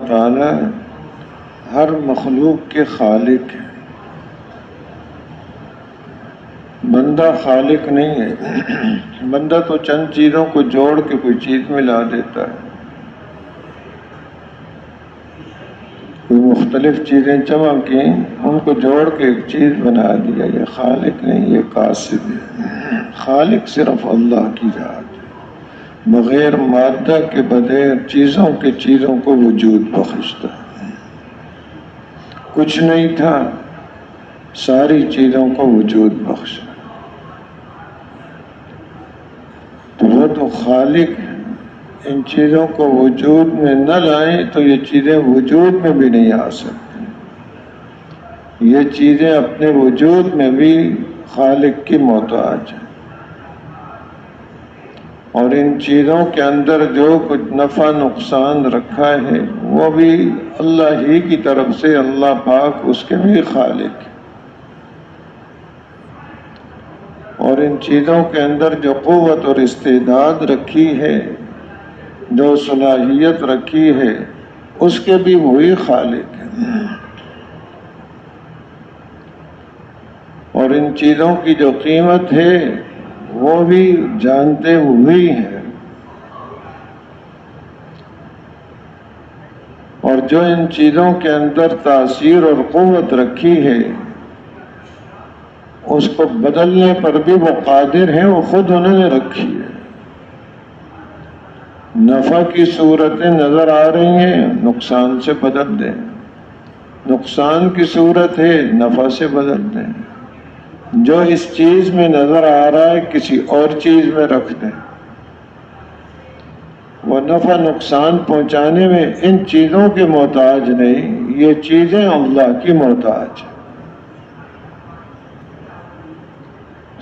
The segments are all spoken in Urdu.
تعالی ہر مخلوق کے خالق ہے، بندہ خالق نہیں ہے۔ بندہ تو چند چیزوں کو جوڑ کے کوئی چیز ملا دیتا ہے، کوئی مختلف چیزیں جمع کی ان کو جوڑ کے ایک چیز بنا دیا۔ یہ خالق نہیں، یہ قاصد ہے۔ خالق صرف اللہ کی ذات ہے، بغیر مادہ کے بغیر چیزوں کے چیزوں کو وجود بخشتا ہے۔ کچھ نہیں تھا، ساری چیزوں کو وجود بخشا، تو وہ تو خالق ہے۔ ان چیزوں کو وجود میں نہ لائیں تو یہ چیزیں وجود میں بھی نہیں آ سکتی۔ یہ چیزیں اپنے وجود میں بھی خالق کی محتاج ہیں، اور ان چیزوں کے اندر جو کچھ نفع نقصان رکھا ہے وہ بھی اللہ ہی کی طرف سے، اللہ پاک اس کے بھی خالق ہے۔ اور ان چیزوں کے اندر جو قوت اور استعداد رکھی ہے، جو صلاحیت رکھی ہے، اس کے بھی وہی خالق ہے۔ اور ان چیزوں کی جو قیمت ہے وہ بھی جانتے ہوئے ہیں، اور جو ان چیزوں کے اندر تاثیر اور قوت رکھی ہے اس کو بدلنے پر بھی وہ قادر ہیں، وہ خود انہوں نے رکھی ہے۔ نفع کی صورتیں نظر آ رہی ہیں، نقصان سے بدل دیں۔ نقصان کی صورت ہے، نفع سے بدل دیں۔ جو اس چیز میں نظر آ رہا ہے کسی اور چیز میں رکھ دیں۔ وہ نفع نقصان پہنچانے میں ان چیزوں کے محتاج نہیں، یہ چیزیں اللہ کی محتاج ہیں۔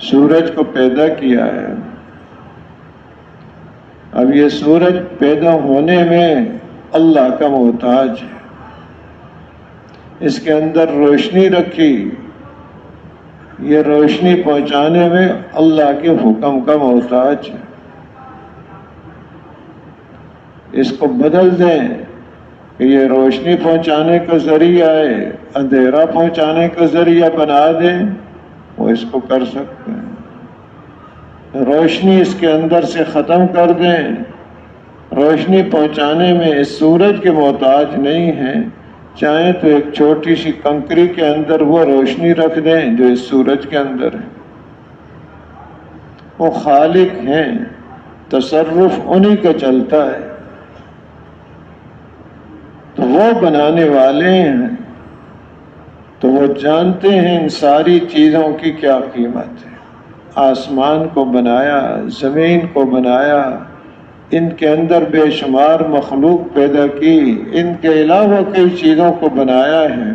سورج کو پیدا کیا ہے، اب یہ سورج پیدا ہونے میں اللہ کا محتاج ہے۔ اس کے اندر روشنی رکھی، یہ روشنی پہنچانے میں اللہ کے حکم کا محتاج ہے۔ اس کو بدل دیں کہ یہ روشنی پہنچانے کا ذریعہ ہے، اندھیرا پہنچانے کا ذریعہ بنا دیں، وہ اس کو کر سکتے ہیں۔ روشنی اس کے اندر سے ختم کر دیں، روشنی پہنچانے میں اس سورج کے محتاج نہیں ہیں۔ چاہیں تو ایک چھوٹی سی کنکری کے اندر وہ روشنی رکھ دیں جو اس سورج کے اندر ہے۔ وہ خالق ہیں، تصرف انہی کا چلتا ہے، تو وہ بنانے والے ہیں، تو وہ جانتے ہیں ان ساری چیزوں کی کیا قیمت ہے۔ آسمان کو بنایا، زمین کو بنایا، ان کے اندر بے شمار مخلوق پیدا کی، ان کے علاوہ کئی چیزوں کو بنایا ہے،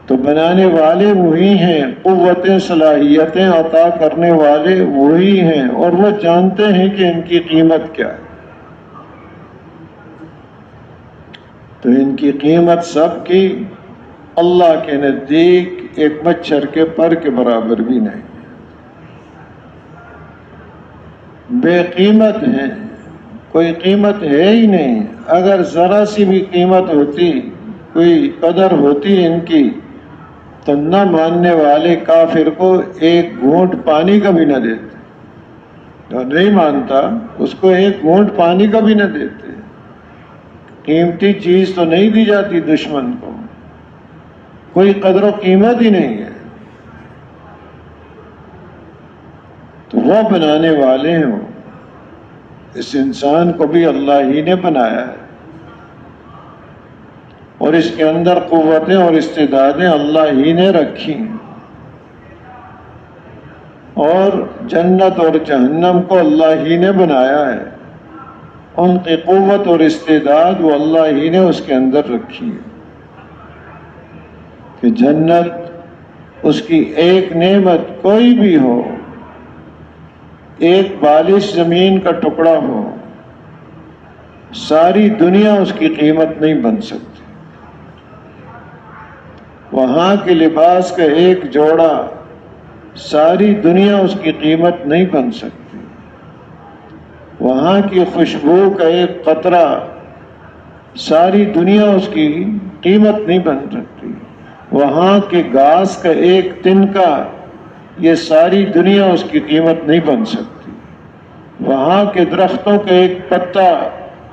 تو بنانے والے وہی ہیں، قوتیں صلاحیتیں عطا کرنے والے وہی ہیں، اور وہ جانتے ہیں کہ ان کی قیمت کیا ہے۔ تو ان کی قیمت سب کی اللہ کے نزدیک ایک مچھر کے پر کے برابر بھی نہیں، بے قیمت ہیں، کوئی قیمت ہے ہی نہیں۔ اگر ذرا سی بھی قیمت ہوتی، کوئی قدر ہوتی ان کی، تو نہ ماننے والے کافر کو ایک گھونٹ پانی کا بھی نہ دیتے، جو نہیں مانتا اس کو ایک گھونٹ پانی کا بھی نہ دیتے۔ قیمتی چیز تو نہیں دی جاتی دشمن کو، کوئی قدر و قیمت ہی نہیں ہے۔ تو وہ بنانے والے ہیں، وہ اس انسان کو بھی اللہ ہی نے بنایا ہے، اور اس کے اندر قوتیں اور استعدادیں اللہ ہی نے رکھی ہیں، اور جنت اور جہنم کو اللہ ہی نے بنایا ہے، ان کی قوت اور استعداد وہ اللہ ہی نے اس کے اندر رکھی ہے۔ کہ جنت اس کی ایک نعمت کوئی بھی ہو، ایک بالش زمین کا ٹکڑا ہو، ساری دنیا اس کی قیمت نہیں بن سکتی۔ وہاں کے لباس کا ایک جوڑا، ساری دنیا اس کی قیمت نہیں بن سکتی۔ وہاں کی خوشبو کا ایک قطرہ، ساری دنیا اس کی قیمت نہیں بن سکتی. وہاں کے گھاس کا ایک تنکا یہ ساری دنیا اس کی قیمت نہیں بن سکتی. وہاں کے درختوں کا ایک پتا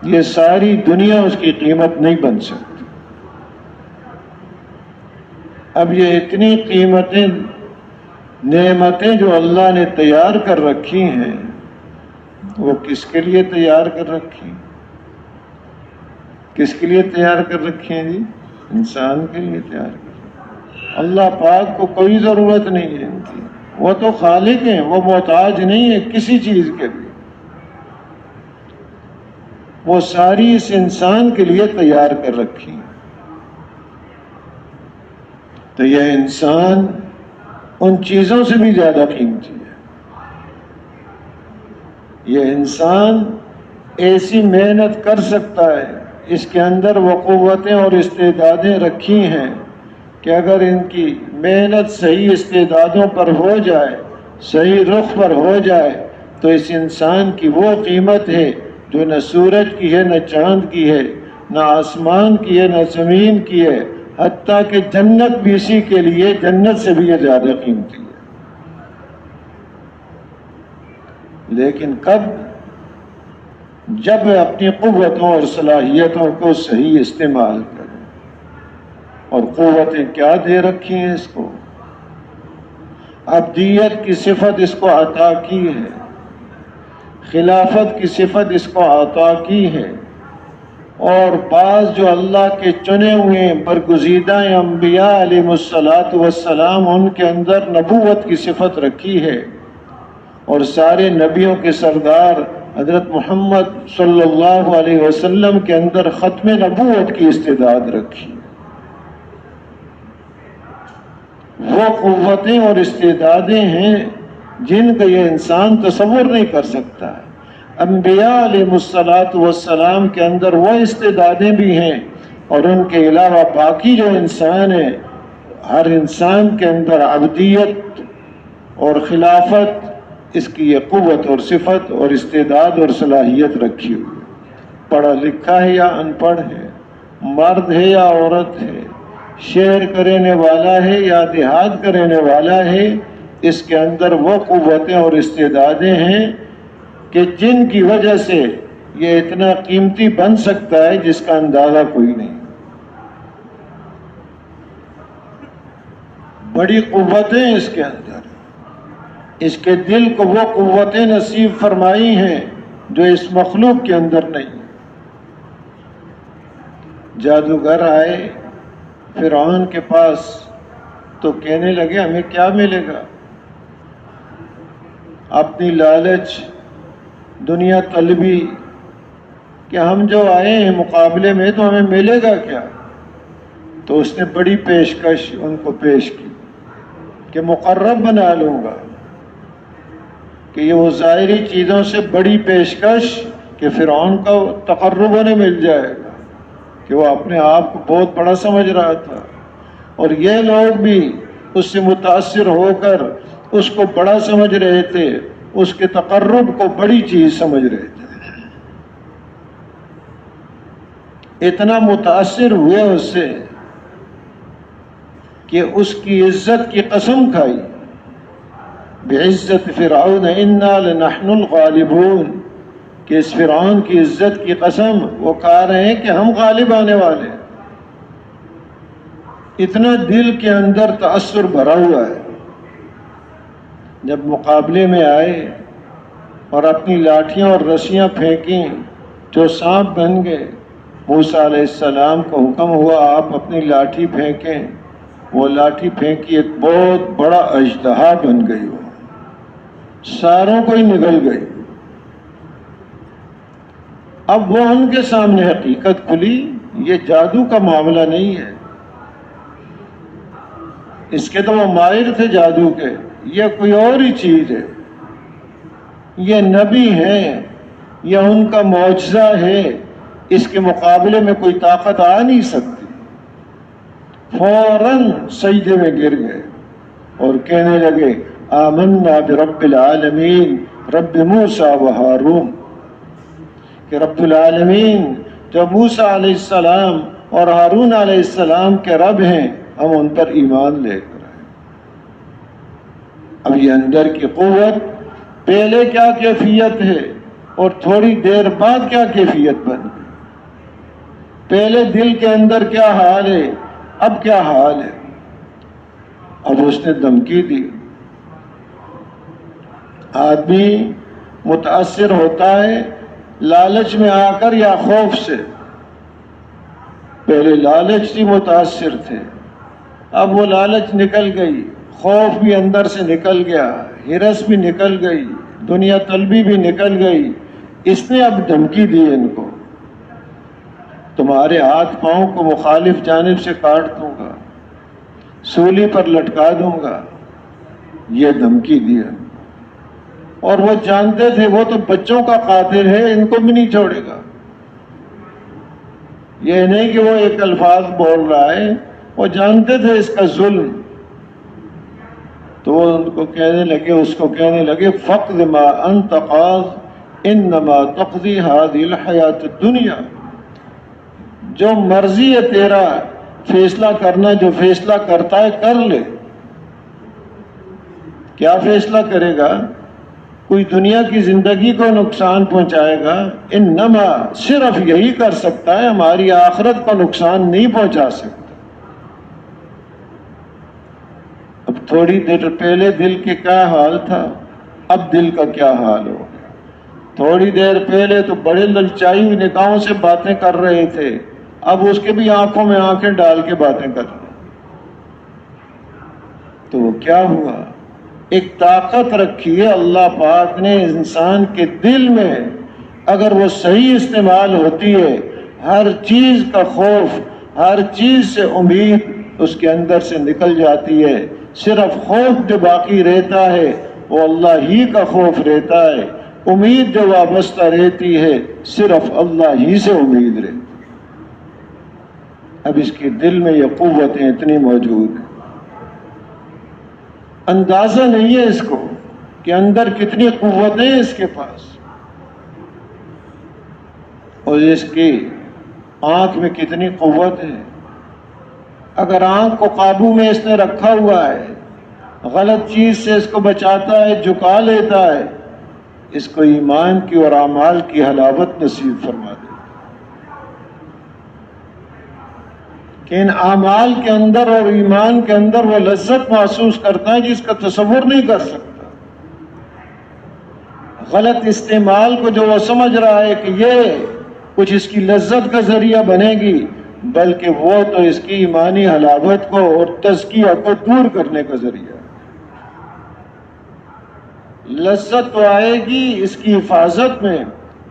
یہ ساری دنیا اس کی قیمت نہیں بن سکتی. اب یہ اتنی قیمتیں نعمتیں جو اللہ نے تیار کر رکھی ہیں وہ کس کے لیے تیار کر رکھی؟ کس کے لیے تیار کر رکھی ہیں جی؟ انسان کے لیے تیار کر رکھی. اللہ پاک کو کوئی ضرورت نہیں ہے ان کی. وہ تو خالق ہیں، وہ محتاج نہیں ہے کسی چیز کے بھی. وہ ساری اس انسان کے لیے تیار کر رکھی. تو یہ انسان ان چیزوں سے بھی زیادہ قیمتی ہے. یہ انسان ایسی محنت کر سکتا ہے، اس کے اندر وہ قوتیں اور استعدادیں رکھی ہیں کہ اگر ان کی محنت صحیح استعدادوں پر ہو جائے، صحیح رخ پر ہو جائے، تو اس انسان کی وہ قیمت ہے جو نہ سورج کی ہے، نہ چاند کی ہے، نہ آسمان کی ہے، نہ زمین کی ہے. حتیٰ کہ جنت بھی اسی کے لیے، جنت سے بھی یہ زیادہ قیمتی ہے. لیکن کب؟ جب اپنی قوتوں اور صلاحیتوں کو صحیح استعمال کریں. اور قوتیں کیا دے رکھی ہیں اس کو؟ عبدیت کی صفت اس کو عطا کی ہے، خلافت کی صفت اس کو عطا کی ہے. اور بعض جو اللہ کے چنے ہوئے برگزیدہ انبیاء علیہ الصلاۃ والسلام، ان کے اندر نبوت کی صفت رکھی ہے. اور سارے نبیوں کے سردار حضرت محمد صلی اللہ علیہ وسلم کے اندر ختم نبوت کی استعداد رکھی. وہ قوتیں اور استعدادیں ہیں جن کا یہ انسان تصور نہیں کر سکتا. انبیاء علیہ الصلاۃ والسلام کے اندر وہ استعدادیں بھی ہیں، اور ان کے علاوہ باقی جو انسان ہیں، ہر انسان کے اندر عبدیت اور خلافت، اس کی یہ قوت اور صفت اور استعداد اور صلاحیت رکھی ہوئی ہے. پڑھا لکھا ہے یا ان پڑھ ہے، مرد ہے یا عورت ہے، شہر کرنے والا ہے یا دیہات کرنے والا ہے، اس کے اندر وہ قوتیں اور استعدادیں ہیں کہ جن کی وجہ سے یہ اتنا قیمتی بن سکتا ہے جس کا اندازہ کوئی نہیں. بڑی قوتیں اس کے اندر، اس کے دل کو وہ قوتیں نصیب فرمائی ہیں جو اس مخلوق کے اندر نہیں. جادوگر آئے فرعون کے پاس تو کہنے لگے ہمیں کیا ملے گا؟ اپنی لالچ، دنیا طلبی کہ ہم جو آئے ہیں مقابلے میں تو ہمیں ملے گا کیا؟ تو اس نے بڑی پیشکش ان کو پیش کی کہ مقرب بنا لوں گا، کہ یہ وہ ظاہری چیزوں سے بڑی پیشکش کہ فرعون کا تقرب انہیں مل جائے گا، کہ وہ اپنے آپ کو بہت بڑا سمجھ رہا تھا. اور یہ لوگ بھی اس سے متاثر ہو کر اس کو بڑا سمجھ رہے تھے، اس کے تقرب کو بڑی چیز سمجھ رہے تھے. اتنا متاثر ہوئے اس سے کہ اس کی عزت کی قسم کھائی. بعزت فرعون انا لنحن الغالبون، کہ اس فرعون کی عزت کی قسم وہ کہہ رہے ہیں کہ ہم غالب آنے والے ہیں. اتنا دل کے اندر تأثر بھرا ہوا ہے. جب مقابلے میں آئے اور اپنی لاٹھیاں اور رسیاں پھینکیں جو سانپ بن گئے، موسیٰ علیہ السلام کو حکم ہوا آپ اپنی لاٹھی پھینکیں. وہ لاٹھی پھینکی، ایک بہت بڑا اژدہا بن گئی، وہ ساروں کو ہی نگل گئی. اب وہ ان کے سامنے حقیقت کھلی، یہ جادو کا معاملہ نہیں ہے. اس کے تو وہ ماہر تھے جادو کے، یہ کوئی اور ہی چیز ہے. یہ نبی ہیں، یہ ان کا معجزہ ہے، اس کے مقابلے میں کوئی طاقت آ نہیں سکتی. فوراً سجدے میں گر گئے اور کہنے لگے آمنا برب العالمین رب موسیٰ و ہارون، کہ رب العالمین جو موسیٰ علیہ السلام اور ہارون علیہ السلام کے رب ہیں، ہم ان پر ایمان لے کر آئے۔ اب یہ اندر کی قوت پہلے کیا کیفیت ہے اور تھوڑی دیر بعد کیا کیفیت بن گئی، پہلے دل کے اندر کیا حال ہے، اب کیا حال ہے۔ اب اس نے دھمکی دی۔ آدمی متاثر ہوتا ہے لالچ میں آ کر یا خوف سے۔ پہلے لالچ سے متاثر تھے، اب وہ لالچ نکل گئی، خوف بھی اندر سے نکل گیا، ہرس بھی نکل گئی، دنیا طلبی بھی نکل گئی۔ اس نے اب دھمکی دی ان کو، تمہارے ہاتھ پاؤں کو مخالف جانب سے کاٹ دوں گا، سولی پر لٹکا دوں گا، یہ دھمکی دیا۔ اور وہ جانتے تھے وہ تو بچوں کا قاتل ہے، ان کو بھی نہیں چھوڑے گا۔ یہ نہیں کہ وہ ایک الفاظ بول رہا ہے، وہ جانتے تھے اس کا ظلم۔ تو وہ ان کو کہنے لگے، اس کو کہنے لگے فقد ما انت قاض انما تقضی هذه الحیات الدنیا، جو مرضی ہے تیرا فیصلہ کرنا، جو فیصلہ کرتا ہے کر لے۔ کیا فیصلہ کرے گا؟ کوئی دنیا کی زندگی کو نقصان پہنچائے گا؟ انما صرف یہی کر سکتا ہے، ہماری آخرت کو نقصان نہیں پہنچا سکتا۔ اب تھوڑی دیر پہلے دل کے کیا حال تھا، اب دل کا کیا حال ہو گیا۔ تھوڑی دیر پہلے تو بڑے للچائی ہوئی نگاہوں سے باتیں کر رہے تھے، اب اس کے بھی آنکھوں میں آنکھیں ڈال کے باتیں کر رہے۔ تو وہ کیا ہوا؟ ایک طاقت رکھی ہے اللہ پاک نے انسان کے دل میں، اگر وہ صحیح استعمال ہوتی ہے، ہر چیز کا خوف، ہر چیز سے امید اس کے اندر سے نکل جاتی ہے۔ صرف خوف جو باقی رہتا ہے وہ اللہ ہی کا خوف رہتا ہے، امید جو وابستہ رہتی ہے صرف اللہ ہی سے امید رہتی۔ اب اس کے دل میں یہ قوتیں اتنی موجود ہیں، اندازہ نہیں ہے اس کو کہ اندر کتنی قوتیں ہیں اس کے پاس، اور اس کی آنکھ میں کتنی قوت ہے۔ اگر آنکھ کو قابو میں اس نے رکھا ہوا ہے، غلط چیز سے اس کو بچاتا ہے، جھکا لیتا ہے، اس کو ایمان کی اور اعمال کی حلاوت نصیب فرما دے کہ ان اعمال کے اندر اور ایمان کے اندر وہ لذت محسوس کرتا ہے جس کا تصور نہیں کر سکتا۔ غلط استعمال کو جو وہ سمجھ رہا ہے کہ یہ کچھ اس کی لذت کا ذریعہ بنے گی، بلکہ وہ تو اس کی ایمانی حلاوت کو اور تزکیہ کو دور کرنے کا ذریعہ ہے۔ لذت تو آئے گی اس کی حفاظت میں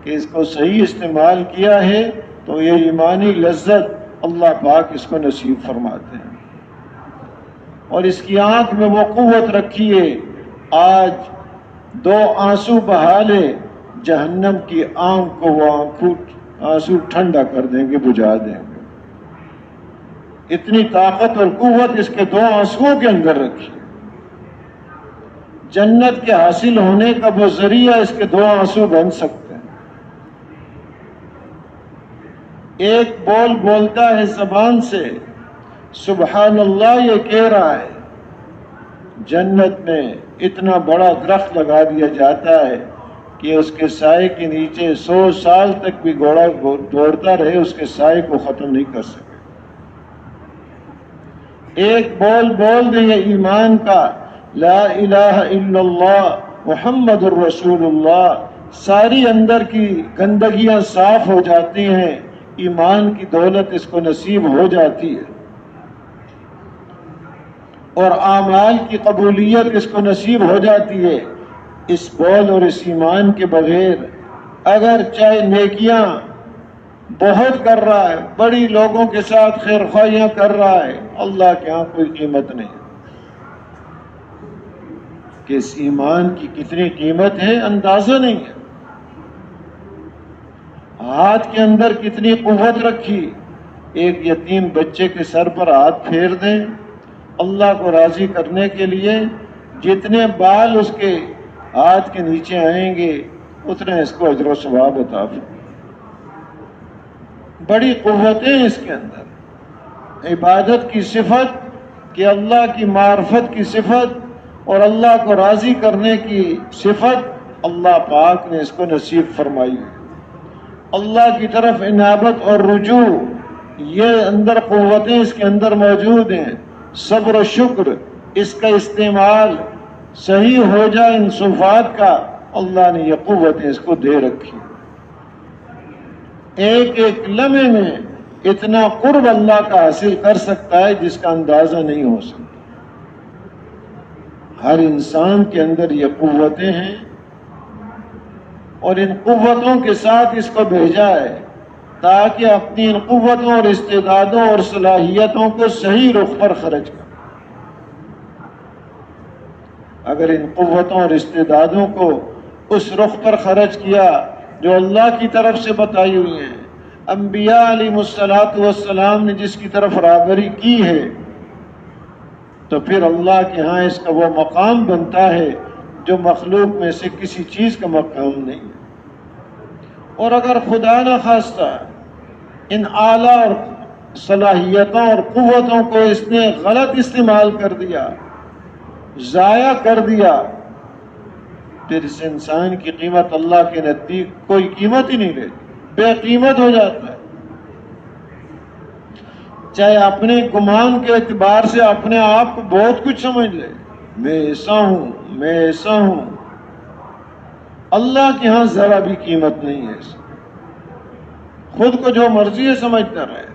کہ اس کو صحیح استعمال کیا ہے، تو یہ ایمانی لذت اللہ پاک اس کو نصیب فرماتے ہیں۔ اور اس کی آنکھ میں وہ قوت رکھی ہے، آج 2 آنسو بہا لے جہنم کی آنکھ کو وہ آنسو ٹھنڈا کر دیں گے، بجھا دیں گے۔ اتنی طاقت اور قوت اس کے 2 آنسوؤں کے اندر رکھی ہے۔ جنت کے حاصل ہونے کا وہ ذریعہ اس کے 2 آنسو بن سکتے ہیں۔ ایک بول بولتا ہے زبان سے سبحان اللہ، یہ کہہ رہا ہے جنت میں اتنا بڑا درخت لگا دیا جاتا ہے کہ اس کے سائے کے نیچے 100 سال تک بھی گھوڑا دوڑتا رہے، اس کے سائے کو ختم نہیں کر سکے۔ ایک بول بول دے یہ ایمان کا، لا الہ الا اللہ محمد الرسول اللہ، ساری اندر کی گندگیاں صاف ہو جاتی ہیں، ایمان کی دولت اس کو نصیب ہو جاتی ہے، اور اعمال کی قبولیت اس کو نصیب ہو جاتی ہے۔ اس بول اور اس ایمان کے بغیر اگر چاہے نیکیاں بہت کر رہا ہے، بڑی لوگوں کے ساتھ خیر خواہیاں کر رہا ہے، اللہ کے ہاں کوئی قیمت نہیں۔ کہ اس ایمان کی کتنی قیمت ہے اندازہ نہیں ہے۔ ہاتھ کے اندر کتنی قوت رکھی، ایک یتیم بچے کے سر پر ہاتھ پھیر دیں اللہ کو راضی کرنے کے لیے، جتنے بال اس کے ہاتھ کے نیچے آئیں گے اتنے اس کو اجر و ثواب عطا فرمائے۔ بڑی قوتیں اس کے اندر، عبادت کی صفت کہ اللہ کی معرفت کی صفت اور اللہ کو راضی کرنے کی صفت اللہ پاک نے اس کو نصیب فرمائی ہے۔ اللہ کی طرف انابت اور رجوع، یہ اندر قوتیں اس کے اندر موجود ہیں۔ صبر و شکر، اس کا استعمال صحیح ہو جائے ان صفات کا، اللہ نے یہ قوتیں اس کو دے رکھی۔ ایک ایک لمحے میں اتنا قرب اللہ کا حاصل کر سکتا ہے جس کا اندازہ نہیں ہو سکتا۔ ہر انسان کے اندر یہ قوتیں ہیں اور ان قوتوں کے ساتھ اس کو بھیجا ہے تاکہ اپنی ان قوتوں اور استعدادوں اور صلاحیتوں کو صحیح رخ پر خرچ کرے۔ اگر ان قوتوں اور استعدادوں کو اس رخ پر خرچ کیا جو اللہ کی طرف سے بتائی ہوئی ہیں، انبیاء علیہ السلام نے جس کی طرف راہبری کی ہے، تو پھر اللہ کے ہاں اس کا وہ مقام بنتا ہے جو مخلوق میں سے کسی چیز کا مقام نہیں ہے۔ اور اگر خدا نہ خواستہ ان اعلیٰ اور صلاحیتوں اور قوتوں کو اس نے غلط استعمال کر دیا، ضائع کر دیا، پھر اس انسان کی قیمت اللہ کے نزدیک کوئی قیمت ہی نہیں رہتی، بے قیمت ہو جاتا ہے۔ چاہے اپنے گمان کے اعتبار سے اپنے آپ کو بہت کچھ سمجھ لے، میں ایسا ہوں، میں ایسا ہوں، اللہ کے ہاں ذرا بھی قیمت نہیں ہے۔ خود کو جو مرضی ہے سمجھتا رہے۔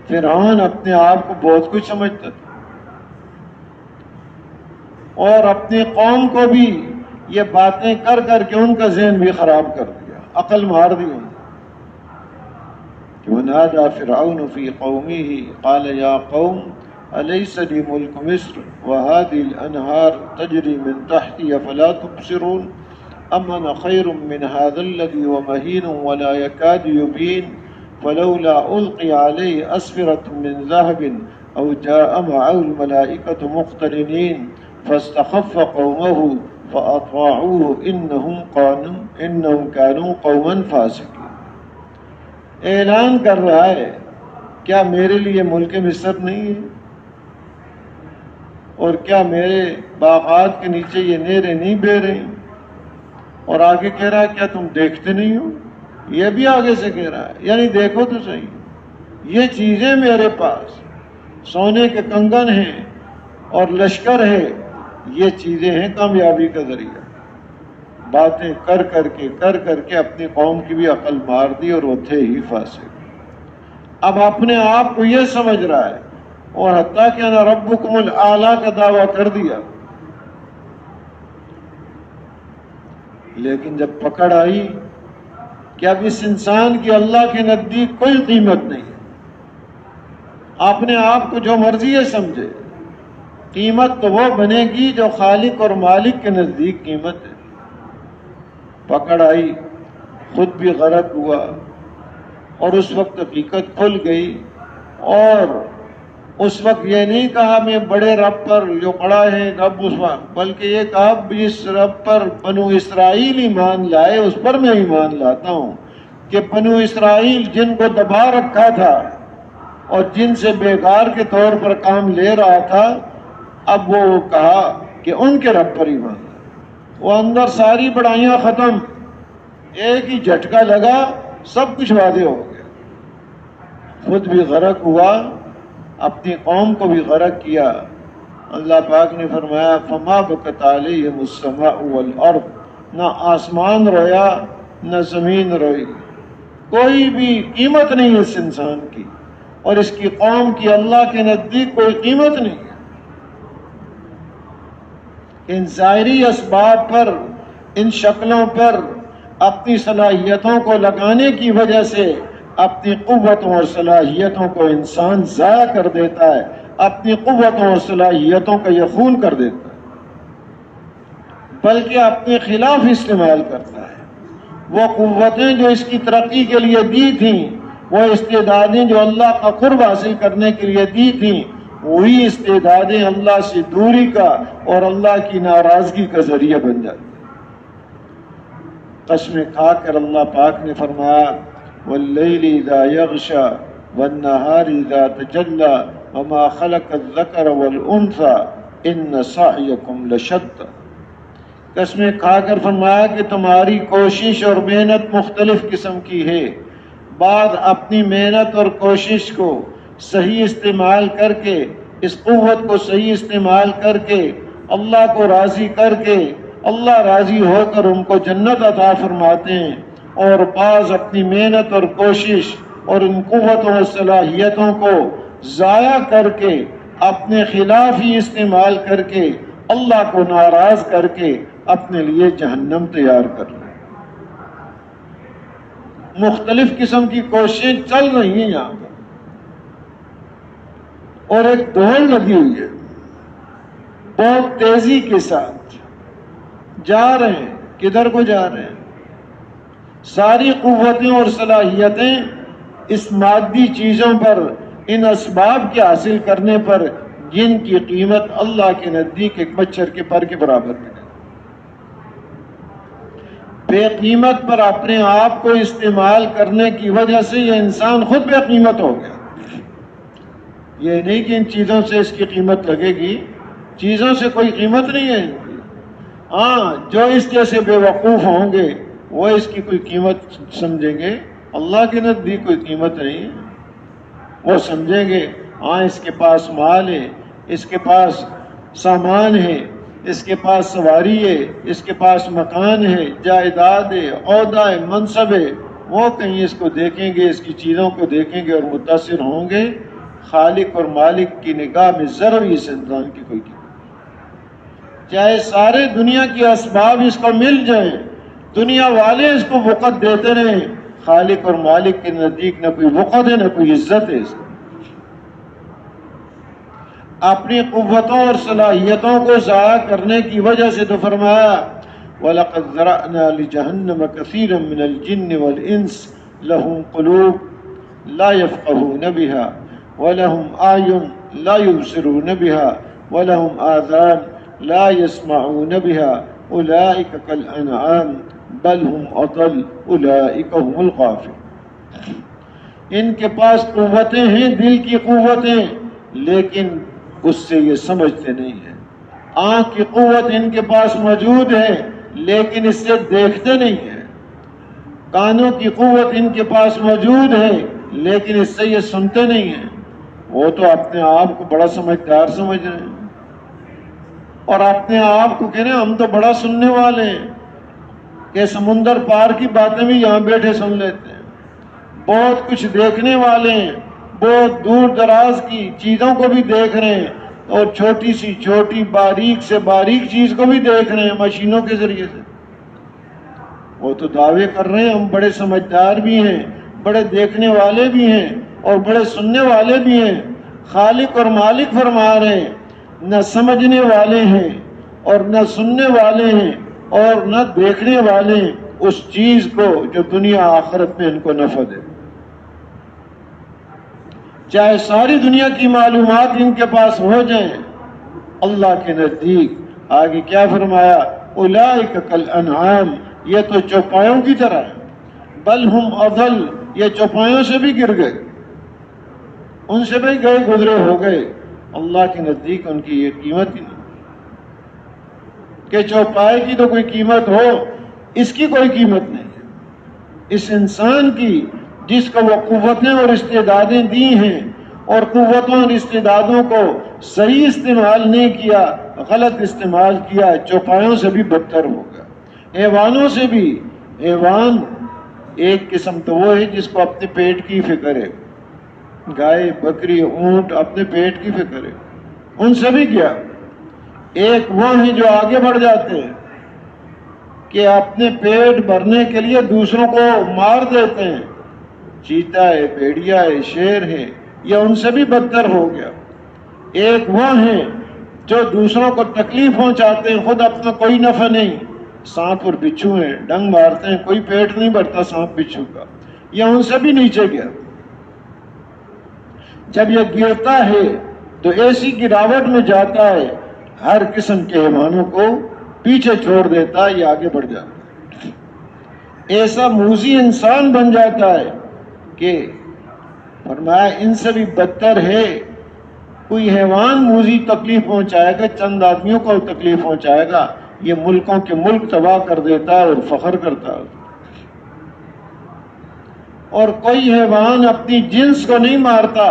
فرعون اپنے آپ کو بہت کچھ سمجھتا تھا اور اپنی قوم کو بھی یہ باتیں کر کر کے ان کا ذہن بھی خراب کر دیا، عقل مار دی انہوں نے۔ وَنَادَى فِرْعَوْنُ فِي قَوْمِهِ قَالَ يَا قَوْمِ أَلَيْسَ لِي مُلْكُ مِصْرَ وَهَٰذِهِ الْأَنْهَارُ تَجْرِي مِن تَحْتِي أَفَلَا تُبْصِرُونَ أَمْ أَنَا خَيْرٌ مِّنْ هَٰذَا الَّذِي هُوَ مَهِينٌ وَلَا يَكَادُ يُبِينُ فَلَوْلَا أُلْقِيَ عَلَيْهِ أَسْوِرَةٌ مِّن ذَهَبٍ أَوْ جَاءَ مَعَهُ الْمَلَائِكَةُ مُقْتَرِنِينَ فَاسْتَخَفَّ قَوْمَهُ فَأَطَاعُوهُ إِنَّهُمْ كَانُوا قَوْمًا فَاسِقِينَ۔ اعلان کر رہا ہے، کیا میرے لیے ملک مصر نہیں ہے؟ اور کیا میرے باغات کے نیچے یہ نہریں نہیں بہہ رہی؟ اور آگے کہہ رہا ہے کیا تم دیکھتے نہیں ہو؟ یہ بھی آگے سے کہہ رہا ہے، یعنی دیکھو تو صحیح، یہ چیزیں میرے پاس سونے کے کنگن ہیں اور لشکر ہے، یہ چیزیں ہیں کامیابی کا ذریعہ۔ باتیں کر کر کے اپنی قوم کی بھی عقل مار دی اور وہ تھے ہی فاسق۔ اب اپنے آپ کو یہ سمجھ رہا ہے اور حتیٰ کہ انا ربکم الاعلیٰ کا دعویٰ کر دیا، لیکن جب پکڑ آئی کہ اب اس انسان کی اللہ کے نزدیک کوئی قیمت نہیں ہے، اپنے آپ کو جو مرضی ہے سمجھے، قیمت تو وہ بنے گی جو خالق اور مالک کے نزدیک قیمت ہے۔ پکڑ آئی، خود بھی غرق ہوا، اور اس وقت حقیقت کھل گئی، اور اس وقت یہ نہیں کہا میں بڑے رب پر جو کھڑا ہے رب اس وقت، بلکہ یہ کہا جس رب پر بنو اسرائیل ایمان لائے اس پر میں ایمان لاتا ہوں، کہ بنو اسرائیل جن کو دبا رکھا تھا اور جن سے بیکار کے طور پر کام لے رہا تھا، اب وہ کہا کہ ان کے رب پر ایمان لاتا۔ وہ اندر ساری بڑائیاں ختم، ایک ہی جھٹکا لگا، سب کچھ واضح ہو گیا۔ خود بھی غرق ہوا، اپنی قوم کو بھی غرق کیا۔ اللہ پاک نے فرمایا فما بکت علیہم السماء والارض، نہ آسمان رویا نہ زمین روئی، کوئی بھی قیمت نہیں اس انسان کی اور اس کی قوم کی اللہ کے نزدیک کوئی قیمت نہیں ہے۔ ان ظاہری اسباب پر، ان شکلوں پر اپنی صلاحیتوں کو لگانے کی وجہ سے اپنی قوتوں اور صلاحیتوں کو انسان ضائع کر دیتا ہے، اپنی قوتوں اور صلاحیتوں کا یہ خون کر دیتا ہے، بلکہ اپنے خلاف استعمال کرتا ہے۔ وہ قوتیں جو اس کی ترقی کے لیے دی تھیں، وہ استعدادیں جو اللہ کا قرب حاصل کرنے کے لیے دی تھیں، وہی استعدادیں اللہ سے دوری کا اور اللہ کی ناراضگی کا ذریعہ بن جاتی ہیں۔ قسمیں کھا کر اللہ پاک نے فرمایا واللیل اذا یغشا والنہار اذا تجلی وما خلق الذکر والانثى ان سعیکم لشتى۔ قسمیں کھا کر فرمایا کہ تمہاری کوشش اور محنت مختلف قسم کی ہے، بعض اپنی محنت اور کوشش کو صحیح استعمال کر کے، اس قوت کو صحیح استعمال کر کے، اللہ کو راضی کر کے، اللہ راضی ہو کر ان کو جنت عطا فرماتے ہیں، اور بعض اپنی محنت اور کوشش اور ان قوتوں اور صلاحیتوں کو ضائع کر کے، اپنے خلاف ہی استعمال کر کے، اللہ کو ناراض کر کے اپنے لیے جہنم تیار کر لیں۔ مختلف قسم کی کوششیں چل رہی ہیں یہاں پر، اور ایک دوڑ لگی ہوئی ہے، بہت تیزی کے ساتھ جا رہے ہیں۔ کدھر کو جا رہے ہیں؟ ساری قوتیں اور صلاحیتیں اس مادی چیزوں پر، ان اسباب کے حاصل کرنے پر، جن کی قیمت اللہ کے نزدیک ایک مچھر کے پر کے برابر ہے۔ بے قیمت پر اپنے آپ کو استعمال کرنے کی وجہ سے یہ انسان خود بے قیمت ہو گیا۔ یہ نہیں کہ ان چیزوں سے اس کی قیمت لگے گی، چیزوں سے کوئی قیمت نہیں ہے ان کی۔ ہاں، جو اس جیسے بے وقوف ہوں گے وہ اس کی کوئی قیمت سمجھیں گے، اللہ کے نزدیک کوئی قیمت نہیں ہے۔ وہ سمجھیں گے ہاں اس کے پاس مال ہے، اس کے پاس سامان ہے، اس کے پاس سواری ہے، اس کے پاس مکان ہے، جائیداد ہے، عہدہ ہے، منصب ہے۔ وہ کہیں اس کو دیکھیں گے، اس کی چیزوں کو دیکھیں گے اور متاثر ہوں گے۔ خالق اور مالک کی نگاہ میں ذرا بھی اس انسان کی کوئی قیمت نہیں۔ چاہے سارے دنیا کے اسباب اس کو مل جائیں، دنیا والے اس کو وقت دیتے رہیں، خالق اور مالک کے نزدیک نہ کوئی وقت ہے نہ کوئی عزت ہے اس کو۔ اپنی قوتوں اور صلاحیتوں کو ضائع کرنے کی وجہ سے تو فرمایا وَلَقَدْ ذَرَأْنَا لِجَهَنَّمَ كَثِيرًا مِنَ الْجِنِّ وَالْإِنسِ لَهُمْ قُلُوبٌ لَا يَفْقَهُونَ بِهَا وَلَهُمْ أَعْيُنٌ لَا يُبْصِرُونَ بِهَا وَلَهُمْ آذَانٌ لَا يَسْمَعُونَ بِهَا أُولَئِكَ كَالْأَنْعَامِ بَلْ هُمْ أَضَلُّ أُولَئِكَ هُمُ الْغَافِلُونَ۔ ان کے پاس قوتیں ہیں، دل کی قوتیں، لیکن اس سے یہ سمجھتے نہیں ہیں۔ آنکھ کی قوت ان کے پاس موجود ہے، لیکن اس سے دیکھتے نہیں ہیں۔ کانوں کی قوت ان کے پاس موجود ہے، لیکن اس سے یہ سنتے نہیں ہیں۔ وہ تو اپنے آپ کو بڑا سمجھدار سمجھ رہے ہیں، اور اپنے آپ کو کہہ رہے ہیں ہم تو بڑا سننے والے ہیں، کہ سمندر پار کی باتیں بھی یہاں بیٹھے سن لیتے ہیں، بہت کچھ دیکھنے والے ہیں، بہت دور دراز کی چیزوں کو بھی دیکھ رہے ہیں، اور چھوٹی سی چھوٹی باریک سے باریک چیز کو بھی دیکھ رہے ہیں مشینوں کے ذریعے سے۔ وہ تو دعوے کر رہے ہیں ہم بڑے سمجھدار بھی ہیں، بڑے دیکھنے والے بھی ہیں، اور بڑے سننے والے بھی ہیں۔ خالق اور مالک فرما رہے ہیں نہ سمجھنے والے ہیں اور نہ سننے والے ہیں اور نہ دیکھنے والے ہیں اس چیز کو جو دنیا آخرت میں ان کو نفع دے۔ چاہے ساری دنیا کی معلومات ان کے پاس ہو جائیں، اللہ کے نزدیک آگے کیا فرمایا اولئک کالانعام، یہ تو چوپایوں کی طرح ہے، بل ہم اضل، یہ چوپایوں سے بھی گر گئے، ان سے بھی گئے گزرے ہو گئے۔ اللہ کے نزدیک ان کی یہ قیمت ہی نہیں کہ چوپائے کی تو کوئی قیمت ہو، اس کی کوئی قیمت نہیں ہے۔ اس انسان کی جس کو وہ قوتیں اور استعدادیں دی ہیں، اور قوتوں اور استعدادوں کو صحیح استعمال نہیں کیا، غلط استعمال کیا، چوپایوں سے بھی بدتر ہوگا، حیوانوں سے بھی۔ حیوان ایک قسم تو وہ ہے جس کو اپنے پیٹ کی فکر ہے، گائے بکری اونٹ اپنے پیٹ کی فکر ہے، ان سے بھی کیا۔ ایک وہ ہیں جو آگے بڑھ جاتے ہیں کہ اپنے پیٹ بھرنے کے لیے دوسروں کو مار دیتے ہیں، چیتا ہے، بھیڑیا ہے، شیر ہے، یہ ان سے بھی بدتر ہو گیا۔ ایک وہ ہیں جو دوسروں کو تکلیف پہنچاتے ہیں، خود اپنا کوئی نفع نہیں، سانپ اور بچھو ہیں، ڈنگ مارتے ہیں، کوئی پیٹ نہیں بھرتا سانپ بچھو کا، یہ ان سے بھی نیچے گیا۔ جب یہ گرتا ہے تو ایسی گراوٹ میں جاتا ہے، ہر قسم کے حیوانوں کو پیچھے چھوڑ دیتا ہے، یہ آگے بڑھ جاتا ہے، ایسا موذی انسان بن جاتا ہے کہ فرمایا ان سے بھی بدتر ہے، کوئی حیوان موذی تکلیف پہنچائے گا، چند آدمیوں کو تکلیف پہنچائے گا، یہ ملکوں کے ملک تباہ کر دیتا ہے اور فخر کرتا ہے۔ اور کوئی حیوان اپنی جنس کو نہیں مارتا،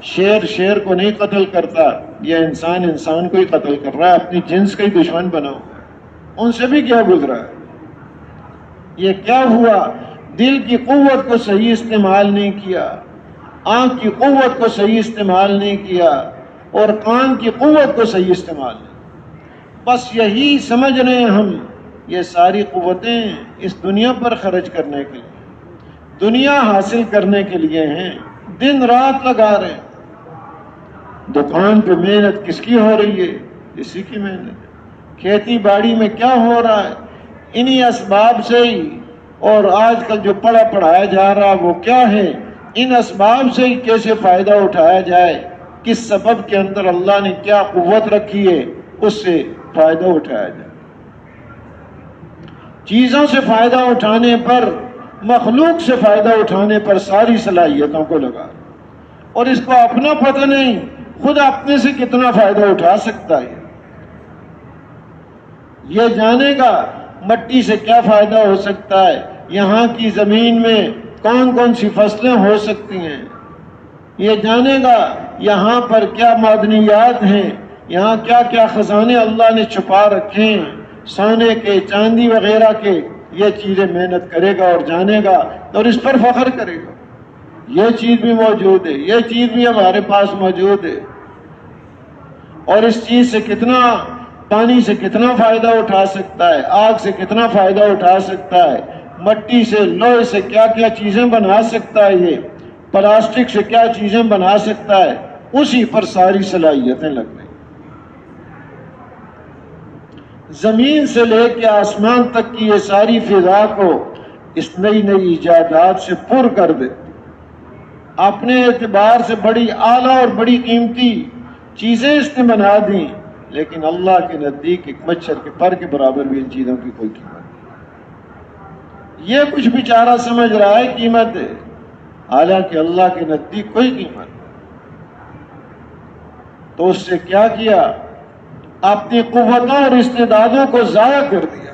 شیر شیر کو نہیں قتل کرتا، یہ انسان انسان کو ہی قتل کر رہا ہے، اپنی جنس کا ہی دشمن بنا ہوا ہے۔ ان سے بھی کیا گزرا ہے؟ یہ کیا ہوا؟ دل کی قوت کو صحیح استعمال نہیں کیا، آنکھ کی قوت کو صحیح استعمال نہیں کیا، اور کان کی قوت کو صحیح استعمال نہیں۔ بس یہی سمجھ رہے ہیں ہم یہ ساری قوتیں اس دنیا پر خرچ کرنے کے لیے، دنیا حاصل کرنے کے لیے ہیں، دن رات لگا رہے ہیں۔ دکان پہ محنت کس کی ہو رہی ہے؟ اسی کی محنت ہے۔ کھیتی باڑی میں کیا ہو رہا ہے؟ انہی اسباب سے ہی۔ اور آج کل جو پڑھایا جا رہا وہ کیا ہے؟ ان اسباب سے ہی کیسے فائدہ اٹھایا جائے، کس سبب کے اندر اللہ نے کیا قوت رکھی ہے، اس سے فائدہ اٹھایا جائے۔ چیزوں سے فائدہ اٹھانے پر، مخلوق سے فائدہ اٹھانے پر ساری صلاحیتوں کو لگا، اور اس کو اپنا پتہ نہیں خود اپنے سے کتنا فائدہ اٹھا سکتا ہے۔ یہ جانے گا مٹی سے کیا فائدہ ہو سکتا ہے، یہاں کی زمین میں کون کون سی فصلیں ہو سکتی ہیں، یہ جانے گا یہاں پر کیا معدنیات ہیں، یہاں کیا کیا خزانے اللہ نے چھپا رکھے ہیں، سونے کے، چاندی وغیرہ کے، یہ چیزیں محنت کرے گا اور جانے گا اور اس پر فخر کرے گا۔ یہ چیز بھی موجود ہے، یہ چیز بھی ہمارے پاس موجود ہے، اور اس چیز سے کتنا، پانی سے کتنا فائدہ اٹھا سکتا ہے، آگ سے کتنا فائدہ اٹھا سکتا ہے، مٹی سے، لوہے سے کیا کیا چیزیں بنا سکتا ہے، یہ پلاسٹک سے کیا چیزیں بنا سکتا ہے، اسی پر ساری صلاحیتیں لگ گئی۔ زمین سے لے کے آسمان تک کی یہ ساری فضا کو اس نئی نئی ایجادات سے پر کر دے۔ اپنے اعتبار سے بڑی اعلیٰ اور بڑی قیمتی چیزیں اس نے بنا دیں، لیکن اللہ کے نزدیک ایک مچھر کے پر کے برابر بھی ان چیزوں کی کوئی قیمت نہیں۔ یہ کچھ بیچارہ سمجھ رہا ہے قیمت ہے، حالانکہ اللہ کے نزدیک کوئی قیمت نہیں۔ تو اس سے کیا کیا؟ اپنی قوتوں اور استعدادوں کو ضائع کر دیا۔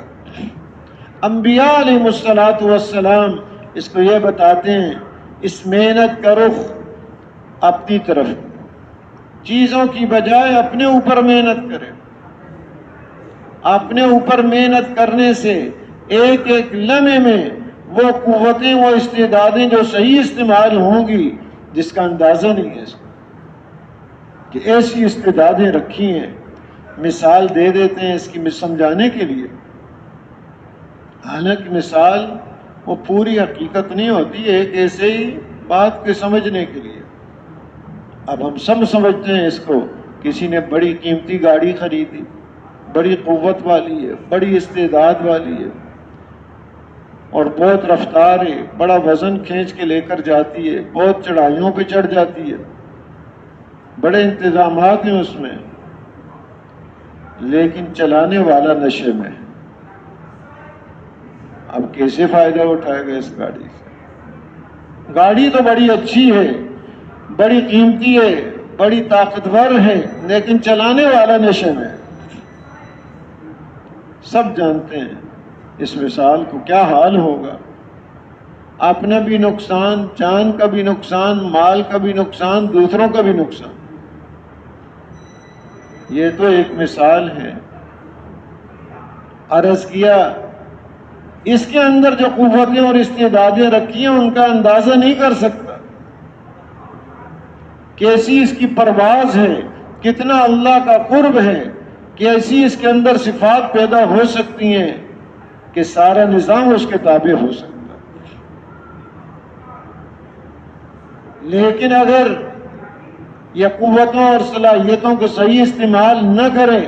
انبیاء علیہ الصلوۃ والسلام اس کو یہ بتاتے ہیں، اس محنت کا رخ اپنی طرف، چیزوں کی بجائے اپنے اوپر محنت کرے۔ اپنے اوپر محنت کرنے سے ایک ایک لمحے میں وہ قوتیں، وہ استعدادیں جو صحیح استعمال ہوں گی، جس کا اندازہ نہیں ہے اس کو، کہ ایسی استعدادیں رکھی ہیں۔ مثال دے دیتے ہیں اس کی سمجھانے کے لیے، حالانکہ مثال وہ پوری حقیقت نہیں ہوتی، ایک ایسے ہی بات کے سمجھنے کے لیے۔ اب ہم سب سمجھتے ہیں اس کو، کسی نے بڑی قیمتی گاڑی خریدی، بڑی قوت والی ہے، بڑی استعداد والی ہے، اور بہت رفتار ہے، بڑا وزن کھینچ کے لے کر جاتی ہے، بہت چڑھائیوں پہ چڑھ جاتی ہے، بڑے انتظامات ہیں اس میں، لیکن چلانے والا نشے میں۔ اب کیسے فائدہ اٹھائے گا اس گاڑی سے؟ گاڑی تو بڑی اچھی ہے، بڑی قیمتی ہے، بڑی طاقتور ہے، لیکن چلانے والا نشے میں۔ سب جانتے ہیں اس مثال کو کیا حال ہوگا، اپنا بھی نقصان، جان کا بھی نقصان، مال کا بھی نقصان، دوسروں کا بھی نقصان۔ یہ تو ایک مثال ہے۔ عرض کیا اس کے اندر جو قوتیں اور استعدادیں رکھی ہیں ان کا اندازہ نہیں کر سکتا، کیسی اس کی پرواز ہے، کتنا اللہ کا قرب ہے، کیسی اس کے اندر صفات پیدا ہو سکتی ہیں کہ سارا نظام اس کے تابع ہو سکتا ہے۔ لیکن اگر یہ قوتوں اور صلاحیتوں کو صحیح استعمال نہ کرے